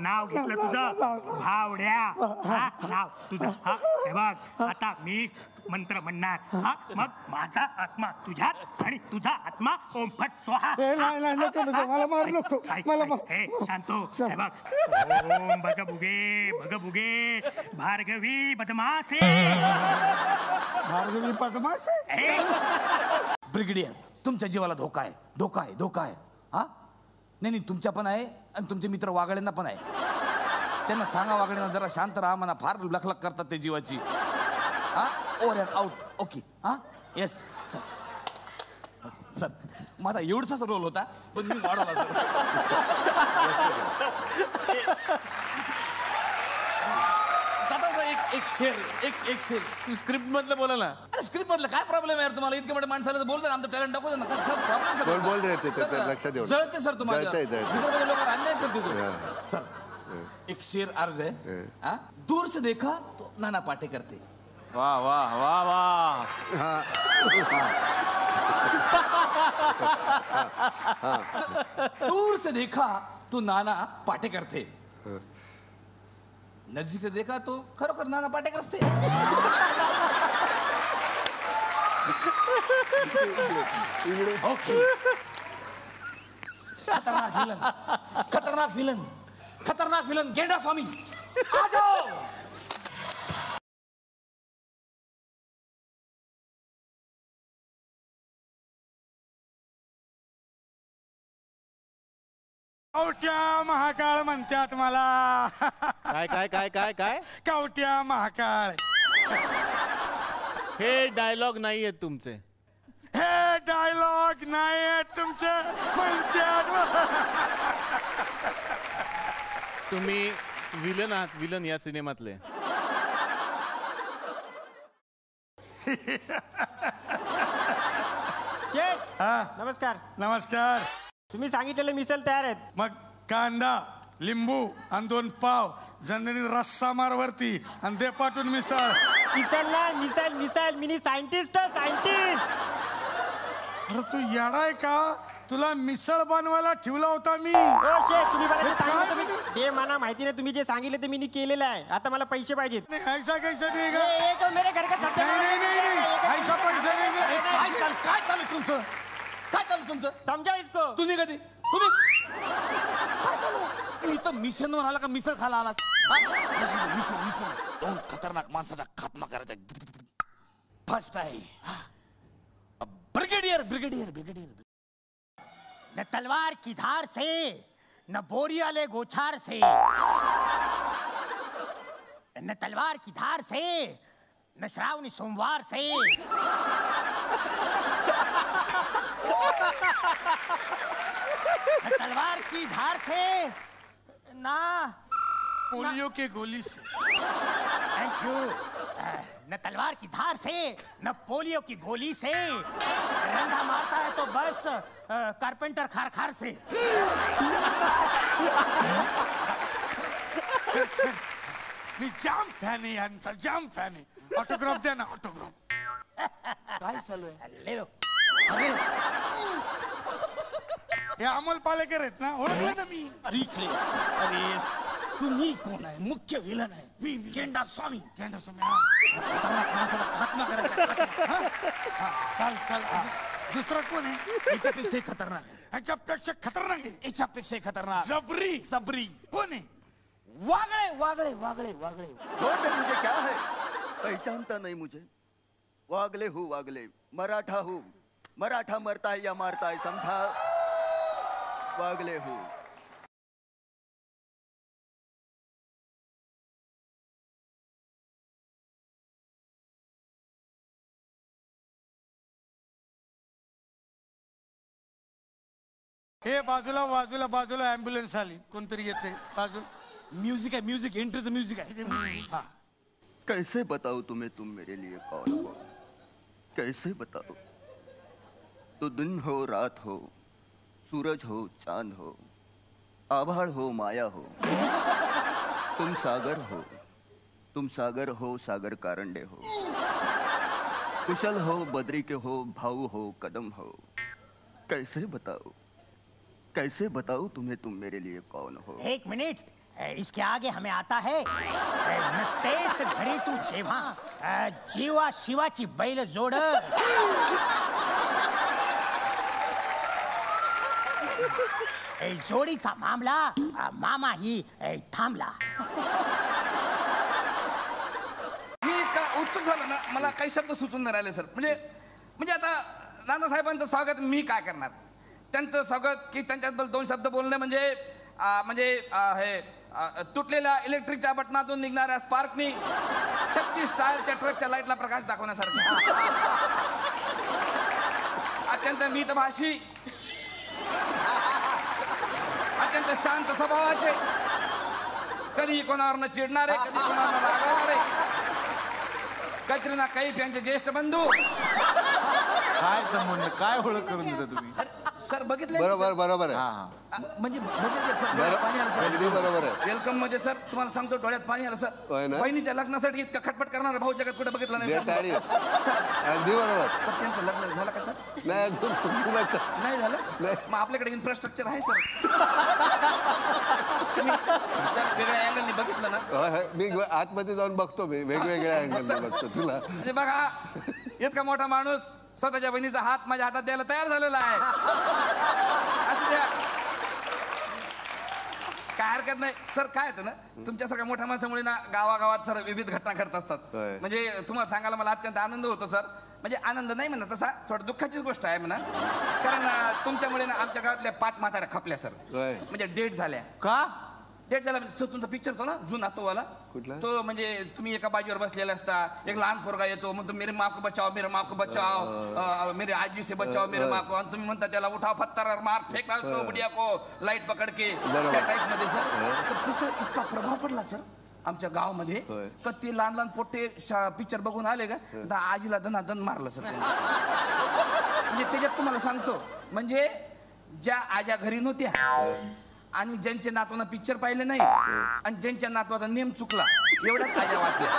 नाव घेतलं तुझं भावड्या, हा नाव तुझं. हा हे बघ, आता मी मंत्र म्हणणार, हा मग माझा आत्मा तुझ्यात आणि तुझा आत्मा ओम फट स्वाहा. मला मारू नको. शांतो. हे बघ, ओम भग बुगे भार्गवी बदमासे. भार्गवी बदमासे. ब्रिगेडियर, तुमच्या जीवाला धोका आहे. हा नाही तुमच्या पण आहे आणि तुमचे मित्र वागळ्यांना पण आहे. त्यांना सांगा वागळ्यांना जरा शांत राहा, म्हणा फार लखलख करतात ते जीवाची. हा ओव्हर अँड आउट. ओके. हा येस सर. माझा एवढाच रोल होता पण मी वाढवला सर. एक शेर स्क्रिप्ट मधलं बोला ना. अरे स्क्रिप्ट मधलं काय प्रॉब्लेम आहे तुम्हाला? इतके मोठे माणसाला बोलतो ना, आमचं टॅलेंट दाखवतो ना. बोल रे ते लक्षात येऊ. जळते सर तुम्हाला. लोक अन्याय करते सर. एक शेर अर्ज आहे. हा दूर से देखा तो नाना पाटेकर थे. वाह वाह वाह वाह. दूर से देखा तो नाना पाटेकर थे, नजदीक से देखा तो खरोखर नाना पाटेकर थे. ओके. खतरनाक विलन गेंडा स्वामी आ जाओ. कवट्या महाकाळ म्हणतात मला. काय काय काय काय काय? कवट्या महाकाळ. हे डायलॉग नाही आहेत तुमचे. हे डायलॉग नाही आहेत तुमचे म्हणतात. तुम्ही विलन आहात, विलन या सिनेमातले. नमस्कार. नमस्कार. तुम्ही सांगितलेले मिसल तयार आहेत. मग कांदा, लिंबू आणि 2 पाव, जननी रस्सा मारवरती आणि दे पाठवून मिसळ. Missile mini scientist. अरे तू येडाय का? तुला मिसळ बनवायला ठेवला होता मी. तुम्ही मला सांगितलं ते मला माहिती नाही. तुम्ही जे सांगितलं ते मी केलेलं आहे. आता मला पैसे पाहिजेत. ऐसा कैसा देगा? मेरे घर का ऐसा पैसा देगा. काय चालू तुमचं? समजा इसको. तुम्ही कधी काय चालू? इथं मिशन वर आला का मिसळ खायला आलास? मिसळ दोन खतरनाक माणसाचा खात्मा करायचा. फर्स्ट आहे ब्रिगेडियर. न तलवार की धार से न बोरी वाले गोछार से, न तलवार की धार से न श्रावणी सोमवार से. न तलवार की धार से ना पोलियो के गोली से. Thank you. न तलवार की धार से न पोलियो की गोली से, रंधा मारता है तो बस कारपेंटर खार से. सर मी जाम फॅन आहे यांचा, जाम फॅन आहे. ऑटोग्राफ द्या ना, ऑटोग्राफ. काय चालू आहे? ले लो. हे अमोल पालेकर आहेत ना, ओळखलं ना मी. अरे तुम्ही कोण आहे? मुख्य विलन आहे मी, गेंडा स्वामी. खतरनाक माणसाला खात्मा करायचा. चल दुसरा कोण आहे? याच्यापेक्षाही खतरनाक आहे. ह्याच्यापेक्षा खतरनाक आहे. याच्यापेक्षाही खतरनाक. जबरी कोण आहे? वागळे. मुझे क्या है? पहचानता नहीं मुझे? वागले मराठा मरता है या मारता है, समझा? वागले हूँ. हे बाजूला ॲम्ब्युलन्स आली, कोणतरी येते बाजू. म्यूजिक है, म्यूजिक, एंट्री से म्यूजिक है. हाँ. कैसे बताऊं तुम्हें तुम मेरे लिए कौन हो, कैसे बताऊं. तो दिन हो रात हो, सूरज हो चांद हो, आभाळ हो माया हो, तुम सागर हो सागर कारंडे हो, कुशल हो बद्री के हो, भाऊ हो कदम हो. कैसे बताऊं तुम्हें तुम मेरे लिए कौन हो. 1 मिनिट, इसके आगे हमें आता है नसतेस घरी तू जेव्हा जीवा शिवाची बैल जोड. जोडीचा मामला मामा ही थांबला. मी इतका उत्सुक झालो ना, मला काही शब्द सुचून नाही राहिले सर. म्हणजे आता नानासाहेबांचं स्वागत मी काय करणार. त्यांचं स्वागत की त्यांच्याबद्दल 2 शब्द बोलणे म्हणजे हे तुटलेल्या इलेक्ट्रिकच्या बटनातून निघणाऱ्या स्पार्कनी 36 टायरच्या ट्रकच्या लाईटला प्रकाश दाखवण्यासारखं. अत्यंत मितभाषी, अत्यंत शांत स्वभावाचे, कधी कोणावर न चिडणारे, कधी कोणावर न रागवणारे, कतरीना कैफ यांचे ज्येष्ठ बंधू. काय संबंध, काय ओळख करून देता तुम्ही. सर बघितले. बरोबर आहे. म्हणजे बघितलं सर, डोळ्यात पाणी आलं अगदी सर. बरोबर आहे. वेलकम मध्ये सर तुम्हाला सांगतो डोळ्यात पाणी आलं सर. बहिणीच्या लग्नासाठी इतका खटपट करणारा भाऊ जगात कुठे बघितला नाही. अगदी बरोबर. तर त्यांचं लग्न झालं का सर. नाही अजून नाही झालं. मग आपल्याकडे इन्फ्रास्ट्रक्चर आहे सर. तुम्ही जर वेगळ्या अँगलने बघितलं ना. मी आतमध्ये जाऊन बघतो, मी वेगवेगळ्या अँगलने बघतो तुला. म्हणजे बघा इतका मोठा माणूस स्वतःच्या बहिणीचा हात माझ्या हातात द्यायला तयार झालेला आहे. असं द्या, काय हरकत नाही सर. काय होतं ना, तुमच्यासारख्या मोठ्या माणसामुळे ना गावागावात सर विविध घटना घडत असतात. म्हणजे तुम्हाला सांगायला मला अत्यंत आनंद होतो सर. म्हणजे आनंद नाही म्हणा तसा, थोडं दुःखाचीच गोष्ट आहे म्हणा. कारण तुमच्यामुळे ना आमच्या गावातल्या 5 म्हाताऱ्या खपल्या सर. म्हणजे डेट झाल्या. का डेट झाला म्हणजे तुमचा पिक्चर होता ना जुना तो वाला. तो म्हणजे तुम्ही एका बाजूवर बसलेला असता, एक लहान पोरगा येतो म्हणतो मेरे माँ को बचाओ, मेरे माँ को बचाओ, मेरे आजी से बचाओ मेरे माँ को. आणि तुम्ही म्हणता त्याला उठा पत्थर मार फेकला उसको बुढ़िया को लाईट पकड के. त्या टाईप मध्ये सर. तर तिचा इतका प्रभाव पडला सर आमच्या गावामध्ये. तर ते लहान लहान पोट्टे पिक्चर बघून आले का आजीला दनादन मारलं सर. म्हणजे त्याच्यात तुम्हाला सांगतो, म्हणजे ज्या आज्या घरी नव्हत्या आणि ज्यांच्या नातवानं पिक्चर पाहिले नाही आणि ज्यांच्या नातवाचा नेम चुकला एवढ्याच आज्या वाचल्या.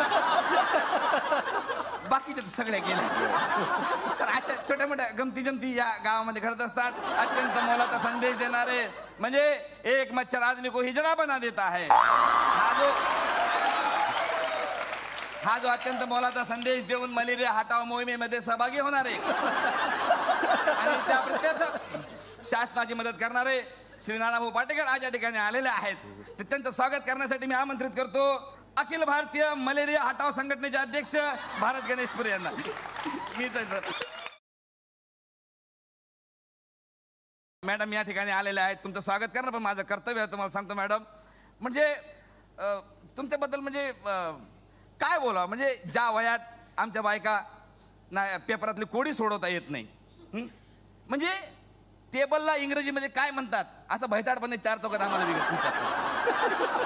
बाकीच्या सगळ्या गेल्या. तर अशा छोट्या मोठ्या गमती जमती या गावामध्ये घडत असतात. अत्यंत मोलाचा संदेश देणारे म्हणजे एक मच्छर आदमी को हिजड़ा बना देता है. हा जो अत्यंत मोलाचा संदेश देऊन मलेरिया हटाव मोहिमेमध्ये सहभागी होणारे आणि त्या प्रत्यर्थ शासनाची मदत करणारे श्री नानाभाऊ पाटेकर आज या ठिकाणी आलेले आहेत. तर त्यांचं स्वागत करण्यासाठी मी आमंत्रित करतो अखिल भारतीय मलेरिया हटाव संघटनेचे अध्यक्ष भारत गणेशपुरे यांना. मीच आहे सर. मॅडम या ठिकाणी आलेले आहेत. तुमचं स्वागत करणं पण माझं कर्तव्य आहे तुम्हाला सांगतो मॅडम. म्हणजे तुमच्याबद्दल म्हणजे काय बोला. म्हणजे ज्या वयात आमच्या बायका ना पेपरातली कोडी सोडवता येत नाही. म्हणजे टेबलला इंग्रजीमध्ये काय म्हणतात असं भैताडपणे 4 चौकात आम्हाला विचारतात.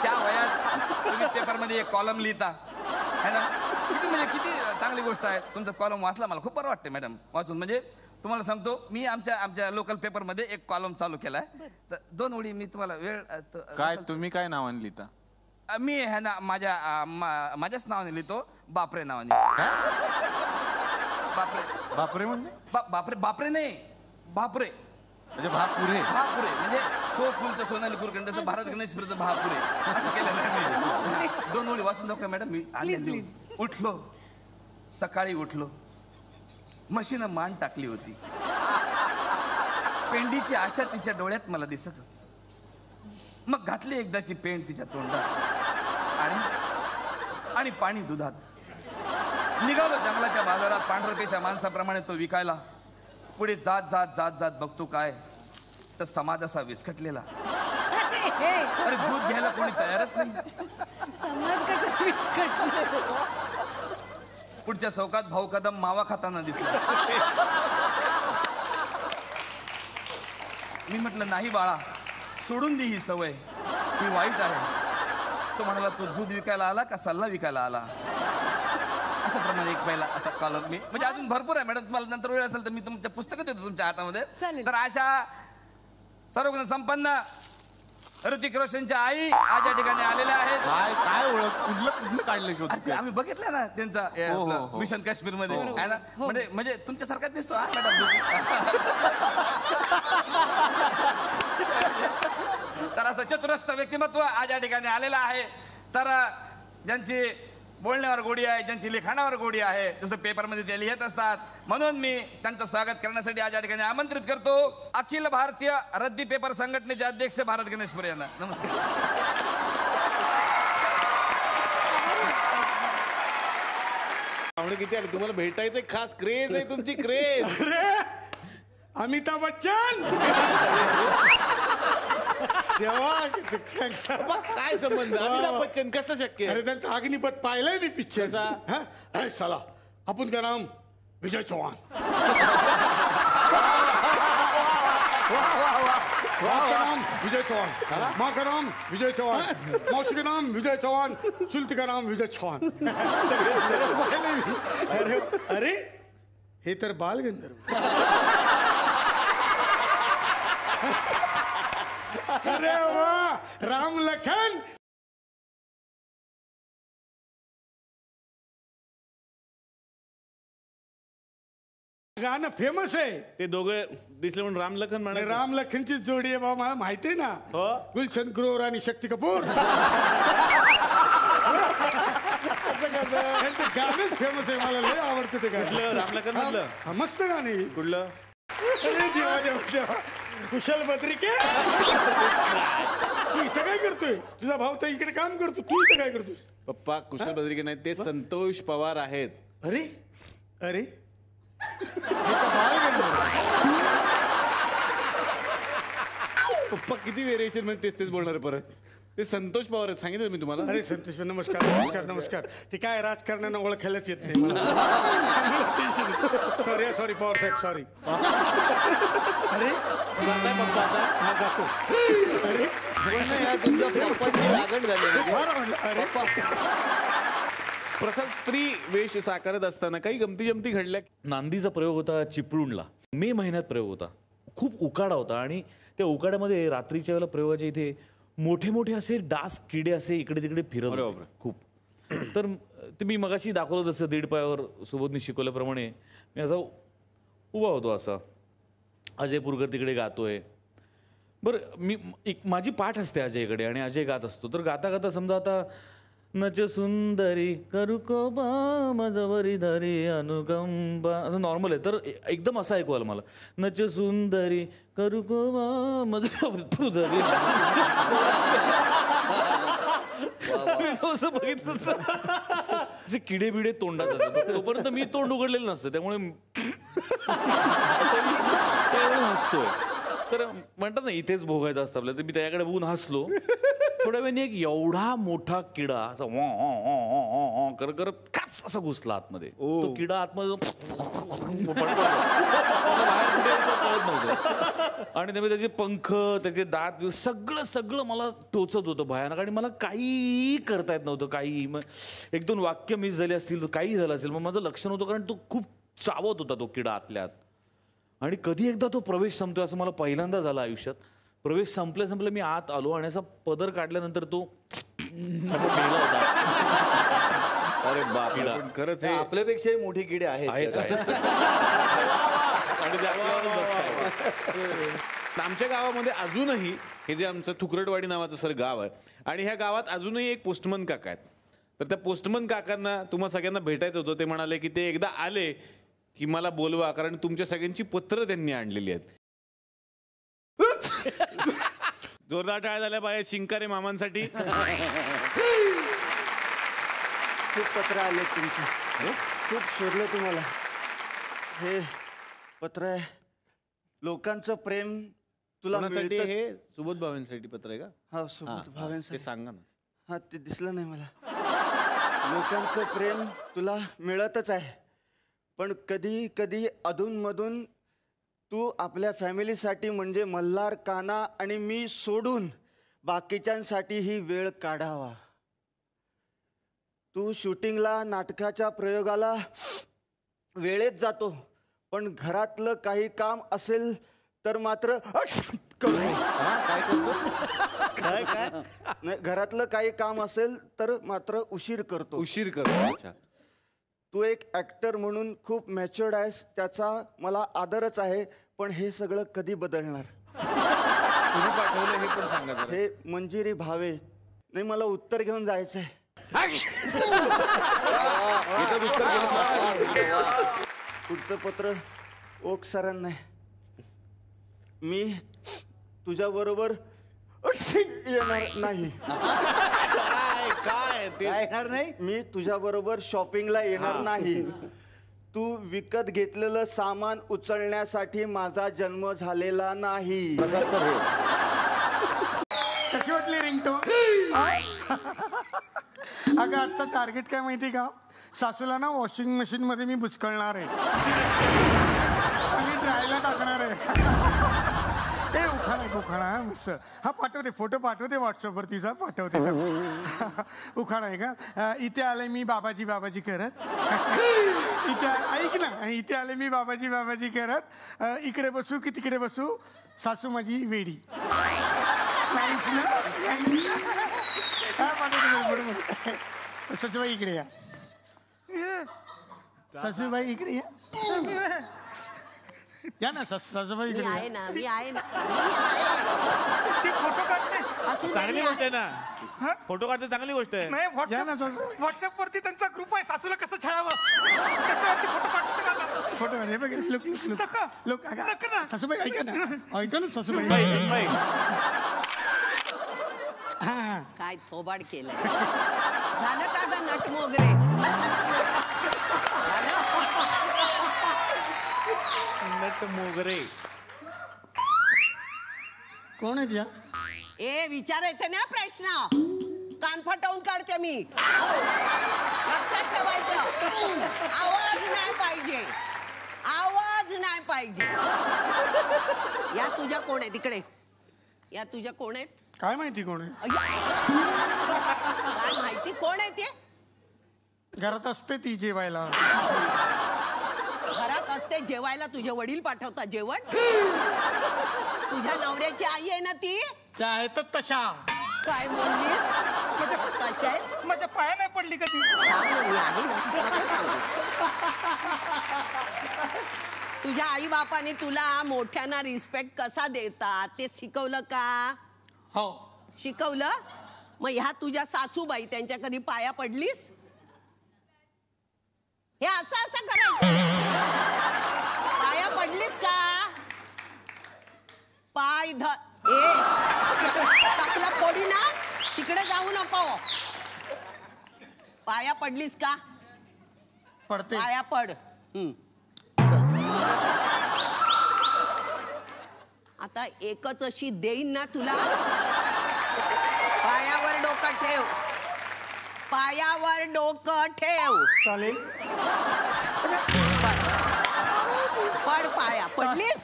त्या वयात तुम्ही पेपरमध्ये एक कॉलम लिहिता है ना. किती म्हणजे किती चांगली गोष्ट आहे. तुमचा कॉलम वाचला मला खूप बरं वाटतं मॅडम वाचून. म्हणजे तुम्हाला सांगतो मी आमच्या लोकल पेपरमध्ये एक कॉलम चालू केला आहे. तर 2 ओळी मी तुम्हाला वेळ काय तुम्ही काय नावाने लिहिता. मी है ना माझ्याच नावाने लिहितो बापरे नावाने. बापरे बापरे म्हणजे बापरे नाही बापरे म्हणजे भापुरे. भापुरे म्हणजे सोफुलचं सोनाली कुरकंडचं भारत गणेशपुरेचं भापुरे असं केलेलं आहे. 2 ओळी वाचून दाखवा मॅडम. मी उठलो सकाळी उठलो म्हशीनं मान टाकली होती. पेंडीची आशा तिच्या डोळ्यात मला दिसत होती. मग घातली एकदाची पेंड तिच्या तोंडात आणि पाणी दुधात. निघालो जंगलाच्या बाजारात पांढरपेच्या माणसाप्रमाणे तो विकायला. पुढे जात जात जात जात बघतो काय तर समाज असा विस्कटलेला. अरे दूध घ्यायला कोणी तयारच नाही. पुढच्या चौकात भाऊ कदम मावा खाताना दिसला. मी म्हटलं नाही बाळा सोडून दे ही सवय ही वाईट आहे. तो म्हणाला तू दूध विकायला आला का सल्ला विकायला आला, असं प्रमाणे एक पहिला असा कॉलर मी, म्हणजे अजून भरपूर आहे मॅडम, तुम्हाला नंतर वेळ असेल तर मी तुमच्या पुस्तकं देतो तुमच्या हातामध्ये. तर अशा सर्वगुण संपन्न ऋतिक रोशनच्या आई आज या ठिकाणी आलेल्या आहेत. काय ओळख कुठलं काढलं शोध? आम्ही बघितलं ना त्यांचा मिशन काश्मीर मध्ये आहे ना, म्हणजे तुमच्यासारखाच दिसतो हा मॅडम. तर असं चतुरस्र व्यक्तिमत्व आज या ठिकाणी आलेलं आहे. तर ज्यांची बोलण्यावर गोडी आहे, ज्यांची लिखाणावर गोडी आहे, जसं पेपरमध्ये ते लिहित असतात, म्हणून मी त्यांचं स्वागत करण्यासाठी आज या ठिकाणी आमंत्रित करतो अखिल भारतीय रद्दी पेपर संघटनेचे अध्यक्ष भारत गणेशपुरे यांना. नमस्कार. पाहुणे किती आले तुम्हाला भेटायचं? खास क्रेज आहे तुमची, क्रेज. अमिताभ बच्चन काय संबंध? अमिताभ बच्चन कसं शक्य? अरे त्यांचा अग्निपथ पाहिलंय मी पिक्चर. अरे चला आपण का नाम विजय चव्हाण. नाम विजय चौहान, माँ का नाम विजय चौहान, मौसी का नाम विजय चौहान, सुल्ती का नाम विजय चौहान. अरे अरे हे तर बालगंधर्व. अरे वा, राम लखन. गाणं फेमस आहे. ते दोघं दिसले म्हणून राम लखन म्हणा. राम लखनची जोडी आहे बाबा, मला माहिती आहे ना. गुलशन ग्रोवर आणि शक्ती कपूर. गाणं फेमस आहे, मला लय आवडतं ते गाणं. राम लखन मधलं मस्त गाणे. कुठलं? अरे देवा देवा देवा. कुशल बद्रिके तू इथं काय करतोय? तुझा भाऊ तर इकडे काम करतो, तू इथं काय करतोय? पप्पा कुशल बद्रिके नाही, ते संतोष पवार आहेत. अरे अरे पप्पा किती व्हेरिएशन मध्ये तेच बोलणार परत. ते संतोष पवार आहेत, सांगितलं मी तुम्हाला. अरे संतोष नमस्कार नमस्कार नमस्कार. ते काय राजकारणानं ओळखायलाच येत नाही मला. सॉरी सॉरी पवार साहेब सॉरी. अरे जाताय पप्पा आता? हा जातो. अरे अरे प्रसाद, स्त्री वेश साकारत असताना काही गमती जमती घडल्या? नांदीचा प्रयोग होता चिपळूणला, मे महिन्यात प्रयोग होता. खूप उकाडा होता आणि त्या उकाड्यामध्ये रात्रीच्या वेळेला प्रयोगाच्या इथे मोठे मोठे असे डास किडे असे इकडे तिकडे फिरत होते खूप. तर ते मी मगाशी दाखवलं तसं दीड पायावर सुबोधनी शिकवल्याप्रमाणे मी असा उभा होतो, असा अजय पुरकर तिकडे गातोय. बरं मी माझी पाठ असते अजयकडे आणि अजय गात असतो. तर गाता गाता समजा आता नच सुंदरी करू कोबा मजवरी धरी अनुकंपा असं नॉर्मल आहे, तर एकदम असं ऐकू आलं मला, नच सुंदरी करू कोबा मजवरी धरी. असं बघितलं जे किडे बिडे तोंडात जातात, तोपर्यंत मी तोंड उघडलेलं नसतं, त्यामुळे हसतोय. तर म्हणतात ना इथेच भोगायचं असतं आपल्याला, तर मी त्याच्याकडे बघून हसलो. थोड्या वेळाने एक एवढा मोठा किडा असा करत काच असा घुसला आतमध्ये. तो किडा आतमध्ये कळत नव्हतं आणि त्यामुळे त्याचे पंख, त्याचे दात सगळं सगळं मला टोचत होतं भयानक आणि मला काही करता येत नव्हतं. काही एक दोन वाक्य मिस झाले असतील, काही झालं असेल, मग माझं लक्ष नव्हतं कारण तो खूप चावत होता तो किडा आतल्यात. आणि कधी एकदा तो प्रवेश संपतोय असं मला पहिल्यांदा झालं आयुष्यात. प्रवेश संपल्या मी आत आलो आणि असा पदर काढल्यानंतर तो मेला होता. अरे बाप, खरंच आपल्यापेक्षाही मोठे किडे आहेत. आणि ते आपल्यावरच बसतात. आमच्या गावामध्ये अजूनही हे जे आमचं थुकरटवाडी नावाचं सर गाव आहे आणि ह्या गावात अजूनही एक पोस्टमन काका आहेत. तर त्या पोस्टमन काकांना तुम्हा सगळ्यांना भेटायचं होतं. ते म्हणाले की ते एकदा आले की मला बोलवा, कारण तुमच्या सगळ्यांची पत्र त्यांनी आणलेली आहेत. जोरदार टाळ्या झाल्या पाहिजे शिंकारे मामांसाठी. खूप पत्र आले तुमचे, खूप शोधलं तुम्हाला. हे पत्र आहे, लोकांचं प्रेम तुला कोणासाठी? हे सुबोध भावेंसाठी पत्र आहे का? हा सुबोध भावेंसाठी. सांगा ना. हा ते दिसलं नाही मला. लोकांचं प्रेम तुला मिळतच आहे, पण कधी कधी अधूनमधून तू आपल्या फॅमिलीसाठी म्हणजे मल्हार, काना आणि मी सोडून बाकीच्यांसाठी ही वेळ काढावा. तू शूटिंगला नाटकाच्या प्रयोगाला वेळेत जातो, पण घरातलं काही काम असेल तर मात्र काय काय नाही, घरातलं काही काम असेल तर मात्र उशीर करतो. उशीर करतो. अच्छा. तू एक ऍक्टर म्हणून खूप मॅच्युअर्ड आहेस, त्याचा मला आदरच आहे, पण हे सगळं कधी बदलणार? तुम्ही पाठवलं हे पण सांगा जरा. हे मंजिरी भावे. नाही, मला उत्तर घेऊन जायचंय. पुढचं पत्र ओक सरांना आहे. मी तुझ्या बरोबर येणार नाही. काय ते येणार नाही? मी तुझ्या बरोबर शॉपिंगला येणार नाही. तू विकत घेतलेलं सामान उचलण्यासाठी माझा जन्म झालेला नाही. कशी वाटली रिंगटोन? अगं आजचा टार्गेट काय माहिती का? सासूला ना वॉशिंग मशीन मध्ये मी बुचकळणार आहे आणि ड्रायला टाकणार आहे. ए उखाणा आहे मस्त. हा पाठवते, फोटो पाठवते व्हॉट्सअपवर तिचा, पाठवते. उखाणा आहे का? इथे आले मी बाबाजी बाबाजी करत. इथे ऐक ना, इथे आले मी बाबाजी बाबाजी करत. इकडे बसू की तिकडे बसू, सासू माझी वेडी. नाहीच ना? हा पाठवते. सासूबाई इकडे या. सासूबाई इकडे या. या ना सासूबाई इकडे आहे ना, मी आहे ना. ती फोटो काढते. चांगली गोष्ट आहे ना, फोटो काढते, चांगली गोष्ट आहे. नाही, व्हॉट्सअप वरती त्यांचा ग्रुप आहे, सासूला कसं छळावं त्याच्यावरती फोटो पाठवते. फोटो काढ. हे बघ, लोक सासूबाई ऐका ना, ऐका ना सासूबाई. हा काय थोबाड केलंय. झालं का ग नट मोगरे? नट मोगरे कोण आहे? ए विचारायचं ना प्रश्न, कान फटवून काढते मी. लक्षात ठेवायचं, आवाज नाही पाहिजे, आवाज नाही पाहिजे. या तुझ्या कोण आहे तिकडे? या तुझ्या कोण आहेत? काय माहिती कोण आहे? काय माहिती कोण आहे ते? घरात असते ती जेवायला. घरात असते जेवायला? तुझे वडील पाठवतात जेवण? तुझ्या नवऱ्याची आई आहे ना ती? त्या आहेत तशा. काय बोललीस? कशा आहेत? माझ्या पाया नाही पडली कधी. मी आहे ना, नका सांगू. तुझ्या आई बापाने तुला मोठ्यांना रिस्पेक्ट कसा देतात ते शिकवलं का? हो शिकवलं. मग ह्या तुझ्या सासूबाई, त्यांच्या कधी पाया पडलीस? हे असं असं करायचं. पाया पडलीस का? पाय टाकला पोडी ना, तिकडे जाऊ नको. पाया पडलीस का? पडते. पाया पड. आता एकच अशी देईन ना तुला. पायावर डोकं ठेव, पायावर डोकं ठेव. चालेल. पड पाया. पडलीस?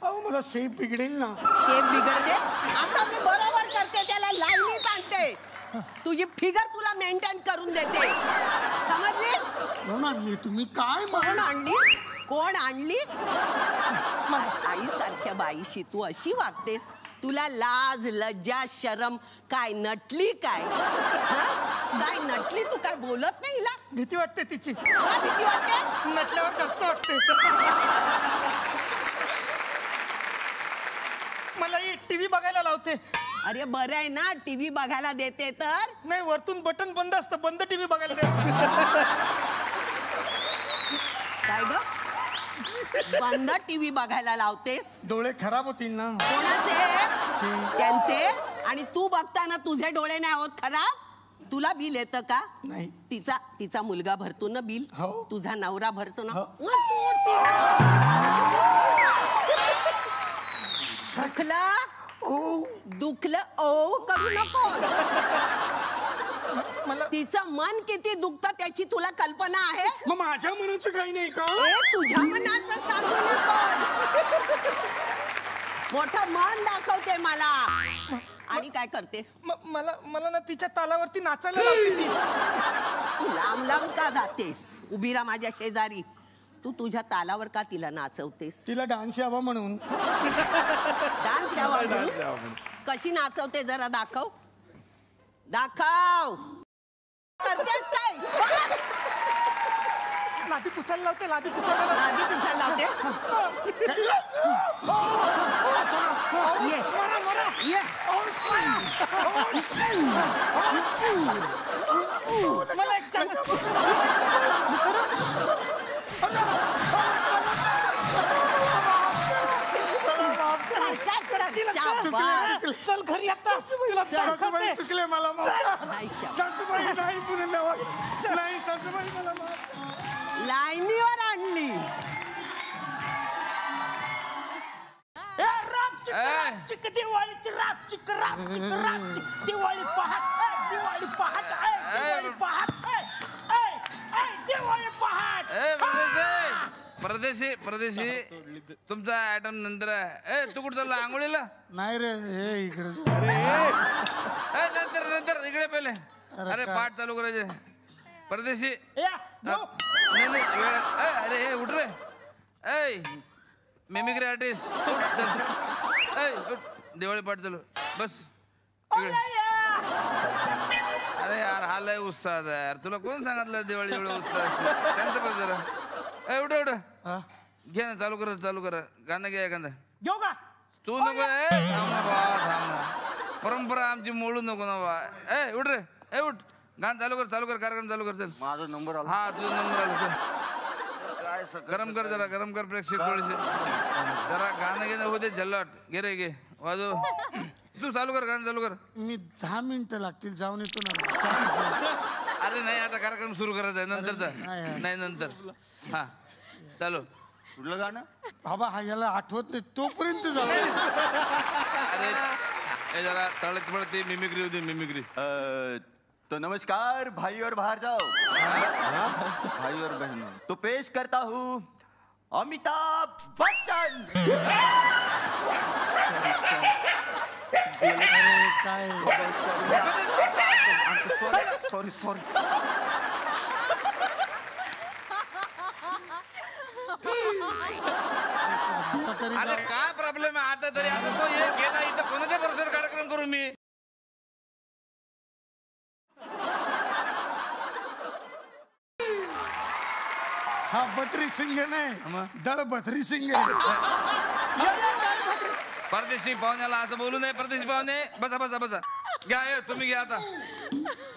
अहो मला शेप बिघडेल ना. शेप बिघडते? आता मी बरोबर करते, त्याला लाईनीत आणते. तुझी फिगर तुला मेंटेन करून देते, समजलीस? कोण आणली तुम्ही? काय कोण आणली? कोण आणली? आई सारख्या बाईशी तू अशी वागतेस? तुला लाज लज्जा शरम काय नटली काय? काय नटली? तू काय बोलत नाही हिला? भीती वाटते तिची. काय भीती वाटते? नटल्यावर जास्त वाटते. मला ही टीव्ही बघायला लावते. अरे बरं आहे ना, टीव्ही बघायला देते तर. नाही, वरतून बटन बंद असतं, बंद टीव्ही बघायला देते. काय ग? बंद टीव्ही बघायला लावतेस? डोळे खराब होतील ना. कोणाचे? त्यांचे. आणि तू बघताना तुझे डोळे नाही होत खराब? तुला बिल येतं का? नाही. तिचा मुलगा भरतो ना बिल? हो. तुझा नवरा भरतो ना? दुखलं ओ करू नको. तिचं मन किती दुखतं त्याची तुला कल्पना आहे? मग माझ्या मनाचं काही नाही का? तुझ्या मनाचं सांगू नको. मोठं मन दाखवते मला. आणि काय करते? मला ना तिच्या तालावरती नाचायला लावते ती. लांब लांब का जातेस? उभी राहा माझ्या शेजारी. तू तुझ्या तालावर का तिला नाचवतेस? तिला डान्स यावा म्हणून. डान्स यावा म्हणून? कशी नाचवते जरा दाखव. दाखव. करतेस काय? लादी पुसायला लावते. लादी पुसायला लावते. मला एक चान्स. चल घरी आता. सासूबाई चुकले मला सासूबाई नाही पुढे नाही सासूबाई मला लाईनीवर आणली. चिक दिवाळीची राप चिक राप चिक राप दिवाळी पहाट दिवाळी पहाट दिवाळी पहाट दिवाळी पहाट. परदेशी तुमचा आयटम नंतर आहे. तू कुठं चालला आंघोळीला? नाही रे हे इकडे नंतर इकडे पहिले. अरे पाठ चालू करायचे. परदेशी नाही वेळ. अरे हे उठ रे. ऐ मिमिक्री आर्टिस्ट दिवाळी पाठ चालू बस इकडे. अरे यार हा लय उत्साह आहे यार. तुला कोण सांगितलं दिवाळी एवढा उत्साह असतो? शांत बस जरा. उठ घे ना. चालू कर गाणं घ्या एखादा. घेऊ का? तू नको. थांब ना बा थांब ना. परंपरा आमची मोडू नको ना बा. उठ रे. उठ गाणं चालू कर कार्यक्रम चालू कर. चल माझा नंबर आला. हा तुझा नंबर आला. चल गरम कर प्रेक्षक थोडेसे. जरा गाणं घेणं होते झल्लाट. घे रे घे वाजव. तू चालू कर गाणं चालू कर. मी 10 मिनिटं लागतील जाऊन येतो ना. अरे नाही आता कार्यक्रम सुरू करायचा आहे नंतरचा. नाही नंतर. हा चालू. कुठलं गाणं? बाबा हा याला आठवत नाही तोपर्यंत जाऊ. अरे हे जरा तळत पडते मिमिक्री होती मिमिक्री. तो नमस्कार भाई और बाहर जाओ. भाई और बहनों तो पेश करता हूँ अमिताभ बच्चन. सॉरी अरे काय प्रॉब्लेम आहे आता तरी? आता तो एक गेला इथं कोणाच्या भरोश्यावर कार्यक्रम करू मी? हा बत्री सिंग नाही दळ बत्री सिंग आहे. परदेशी पाहुण्याला असं बोलू नये. परदेशी पाहुणे बसा घ्या. तुम्ही घ्या आता.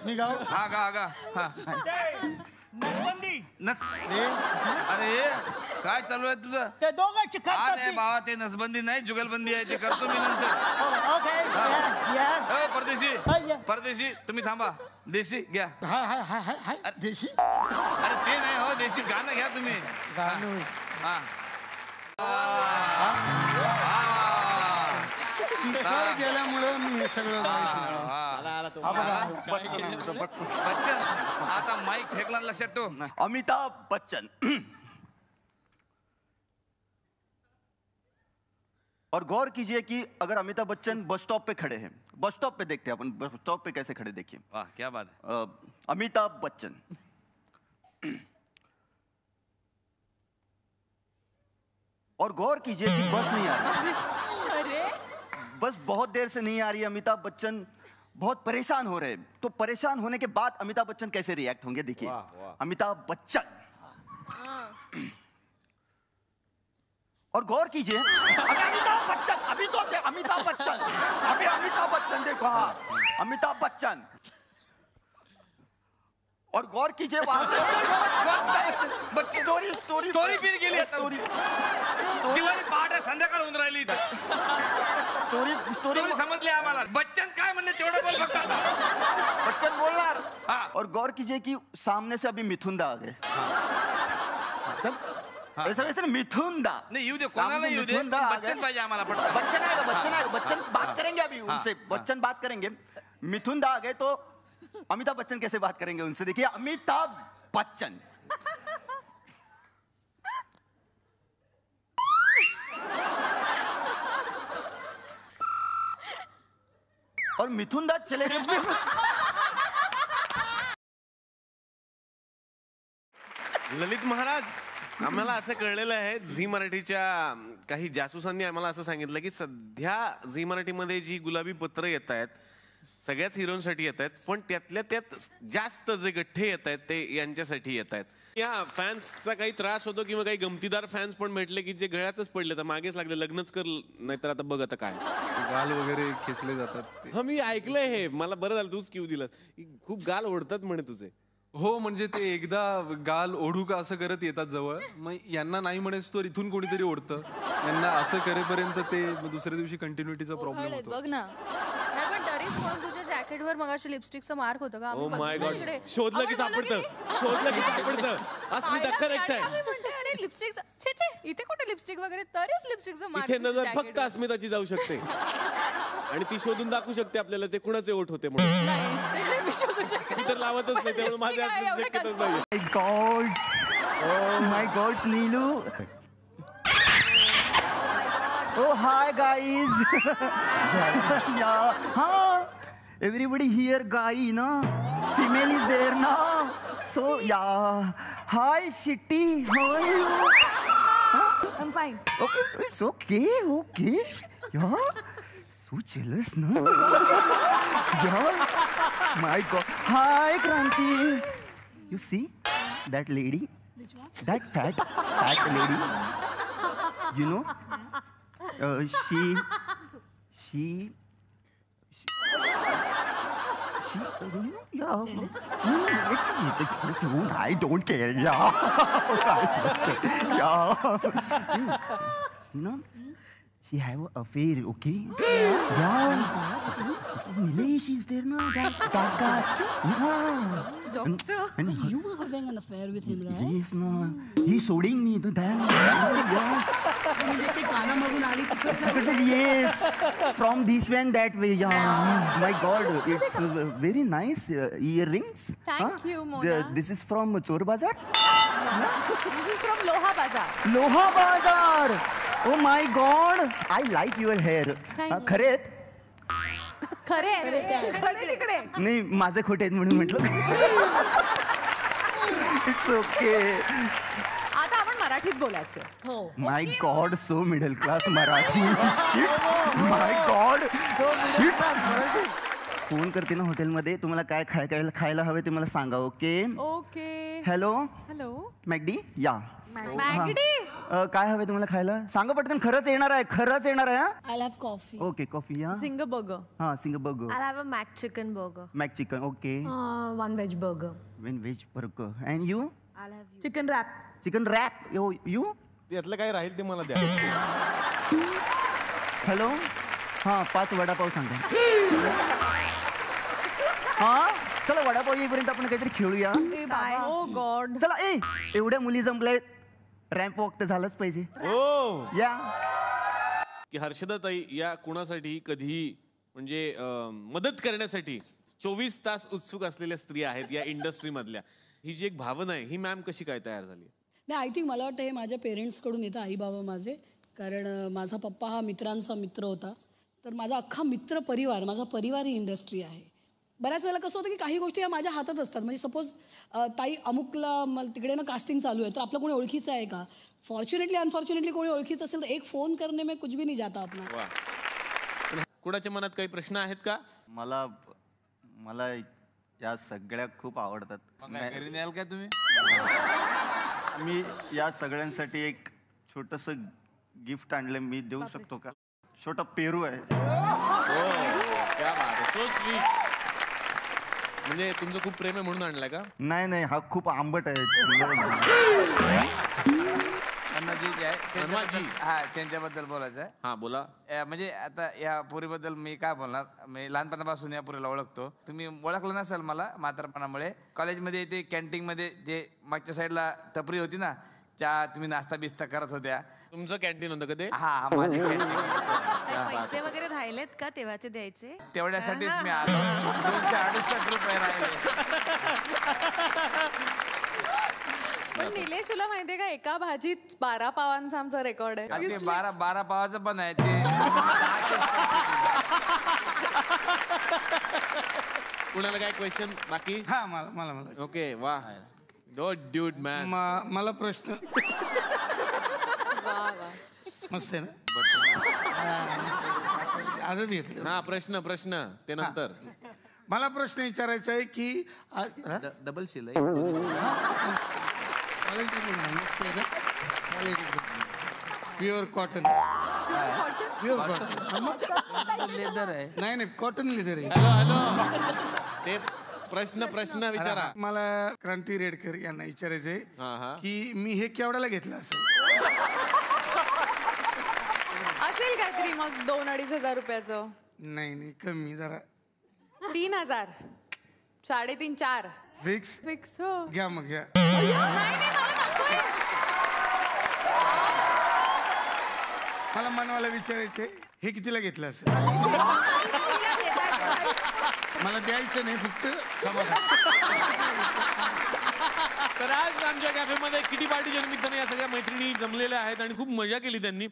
मी गाव हा गा हा. अरे काय चालू आहे तुझं? ते दोघांची नाही बाबा ते नसबंदी नाही जुगलबंदी आहे. ते करतो मी नंतर. परदेशी तुम्ही थांबा. देशी घ्या. देशी. अरे ते नाही हो देशी गाणं घ्या तुम्ही. गेल्यामुळे मी हे सगळं बच्चन आता माईक फेकला लक्षात ठेव. अमिताभ बच्चन. और गौर कीजिए कि अगर अमिताभ बच्चन बस स्टॉप पे खड़े हैं. बस स्टॉप पे देखते हैं अपन बस स्टॉप पे कैसे खड़े देखिए. वाह क्या बात है. अमिताभ बच्चन और गौर कीजिए कि बस नहीं आ रही. बस बहुत देर से नहीं आ रही. अमिताभ बच्चन बहुत परेशान हो रहे हैं. तो परेशान होने के बाद अमिताभ बच्चन कैसे रिएक्ट होंगे देखिए. अमिताभ बच्चन और गौर कीजिए अमिताभ बच्चन. अभी तो अमिताभ बच्चन. अभी अमिताभ बच्चन देखो. हाँ अमिताभ बच्चन. और गौर कीजिए वहां स्टोरी फिर गेली. दिवाळी पहाट आहे संध्याकाळ होऊन राहिली इथं. स्टोरी समजली आम्हाला. बच्चन काय म्हणले तेवढं बोल फक्त आता. बच्चन बोलणार. और गौर कीजिए कि सामने से अभी मिथुनदा आ गए. ऐसा वैसे मिथुनदा नहीं येऊ दे कोणाला येऊ दे. बच्चन पाहिजे आम्हाला. बच्चन आएगा. बच्चन बात करेंगे अभी उनसे. बच्चन बात करेंगे. मिथुनदा आ गए तो अमिताभ बच्चन कैसे बात करेंगे उनसे देखिए. अमिताभ बच्चन. और मिथुन दास चले गए. ललित महाराज, आम्हाला असं कळलेलं आहे, झी मराठीच्या काही जासूसांनी आम्हाला असं सांगितलं की सध्या झी मराठीमध्ये जी गुलाबी पत्र येत आहेत सगळ्याच हिरोईनसाठी येत आहेत, पण त्यातल्या त्यात जास्त जे गठ्ठे येत आहेत ते यांच्यासाठी येत आहेत. या फॅन्सचा काही त्रास होतो किंवा काही गमतीदार फॅन्स पण भेटले की जे गळ्यातच पडले तर मागेच लागले, लग्नच कर नाहीतर आता बघ आता काय गाल वगैरे खेचले जातात. हा मी ऐकलंय हे, मला बरं झालं तूच क्यू दिलास. खूप गाल ओढतात म्हणे तुझे. हो, म्हणजे ते एकदा गाल ओढू का असं करत येतात जवळ, मग यांना नाही म्हणेस तर इथून कोणीतरी ओढतं, यांना असं करेपर्यंत ते दुसऱ्या दिवशी कंटिन्युटीचा प्रॉब्लेम होतो. बघ ना. नाही पण तरीच म्हणून तुझ्या जॅकेटवर मगाशी लिपस्टिकचा मार्क होता का? ओ माय गॉड, शोधलं की सापडतं, शोधलं की सापडतं. अस्मिता करेक्ट आहे. अरे लिपस्टिक, छे छे, इथे कुठे लिपस्टिक वगैरे, तरीच लिपस्टिकचा मार्क. इथे नजर फक्त अस्मिताची जाऊ शकते आणि ती शोधून दाखवू शकते आपल्याला ते कुणाचे ओठ होते म्हणून. मी तर लावतच नाही, त्यामुळे माझ्या शक्यताच नाही. माय God's Neelu. Oh hi guys. Yeah. Everybody here guy, na. Female is there na. So yeah. Hi Shitty. How are you? I'm fine. Okay, it's okay. Okay. Yeah. So jealous na. Yeah. My God. Hi Kranti. You see that lady? That fat lady. You know? She, yeah. It's I don't care, yeah. I don't care, yeah. You know, she have an affair, okay? Yeah. Nilesh is there now, that guy. Yeah. Doctor, you were having an affair with him, right? He's not. He's showing me the damn. Yes. Yes. From this way and that way. Yeah. My God, it's very nice earrings. Thank you, Mona. This is from Chor Bazaar. This is from Loha Bazaar. Loha Bazaar. Oh my God. I like your hair. खरेत? खरे तिकडे. नाही, माझे खोटे आहेत म्हणून म्हटलं. It's okay. आता आपण मराठीत बोलायचं. हो. My God, so middle class Marathi. My God. Phone करते ना हॉटेलमध्ये, तुम्हाला काय खायला हवे ते मला सांगा. Okay okay. Hello hello. मॅगडी. या मॅगडी. काय हवे तुम्हाला खायला सांगा पटकन. खरंच येणार आहे, खरंच येणार आहे. I'll have coffee. Okay, coffee. या Sing a burger. हा, sing burger. I'll have a mac chicken burger. Mac chicken. Okay. One veg burger. Veg burger. And you? I'll have Chicken wrap. Chicken wrap. You? त्यातलं काय राहील ते मला द्या. Hello. हां, 5 वडापाव सांगा. हा, चला वडापाव येईपर्यंत आपण काहीतरी खेळूया. Oh God. चला. एवढ्या मुली जमल्या, रॅम्प वॉक तर झालंच पाहिजे. ओ या की हर्षदाताई या कुणासाठी कधी म्हणजे मदत करण्यासाठी 24 तास उत्सुक असलेल्या स्त्रिया आहेत या इंडस्ट्री मधल्या. ही जी एक भावना आहे ही मॅम कशी काय तयार झाली? नाही, आय थिंक मला वाटतं हे माझ्या पेरेंट्सकडून येतं, आई बाबा माझे. कारण माझा पप्पा हा मित्रांचा मित्र होता, तर माझा अख्खा मित्र परिवार, माझा परिवार ही इंडस्ट्री आहे. बऱ्याच वेळेला कसं होतं की काही गोष्टी या माझ्या हातात असतात. म्हणजे सपोज ताई अमुकला तिकडे ना कास्टिंग चालू आहे, तर आपलं कोणी ओळखीचं आहे का? फॉर्च्युनेटली अनफॉर्च्युनेटली कोणी ओळखीचं असेल तर एक फोन करणे में कुछ भी नहीं जाता आपला. कुणाच्या मनात काही प्रश्न आहेत का? मला या सगळ्या खूप आवडतात. घरी न्याल का तुम्ही? मी या सगळ्यांसाठी एक छोटस गिफ्ट आणलं, मी देऊ शकतो का? छोटा पेरू आहे. So sweet. म्हणजे तुमचं खूप प्रेम आहे म्हणून आणलाय का? नाही, हा खूप आंबट आहे. त्यांच्याबद्दल बोलायचं आहे. हा बोला. म्हणजे आता या पुरीबद्दल मी काय बोलणार. मी लहानपणापासून या पुरीला ओळखतो. तुम्ही ओळखलं नसेल मला म्हातारपणामुळे. कॉलेजमध्ये ते कॅन्टीन मध्ये जे मागच्या साईडला टपरी होती ना, त्या तुम्ही नाश्ता बिस्ता करत होत्या. तुमचं कॅन्टीन होतं का ते? हा, माझे पैसे वगैरे राहिलेत का तेव्हाचे द्यायचे? तेवढ्यासाठीच मी आलो. 268 रुपये राहिले. पण निलेश, तुला माहितीये का एका भाजीत 12 पावांचा आमचा रेकॉर्ड आहे. ते 12 पावाचं पण आहे ते. कुणाला काय क्वेश्चन बाकी? हा मला ओके वा गुड ड्यूड मॅन. मला प्रश्न मस्त आहे ना आजच घेतलं. हा प्रश्न ते नंतर. मला प्रश्न विचारायचा आहे की डबल शिलाई pure cotton pure cotton leather आहे. नाही कॉटन लेदर आहे. हॅलो ते प्रश्न विचारा. मला क्रांती रेडकर यांना विचारायचंय की मी हे केवढ्याला घेतलं असं असेल काहीतरी मग 2-2.5 रुपयाचं. नाही कमी जरा 3,000 3.5-4 फिक्स फिक्स. हो घ्या मग घ्या. मला मनवाला विचारायचंय हे कितीला घेतलं असं मला द्यायचं नाही फक्त तर आज आमच्या कॅफेमध्ये किटी पार्टीच्या निमित्ताने या सगळ्या मैत्रिणी जमलेल्या आहेत आणि खूप मजा केली त्यांनी.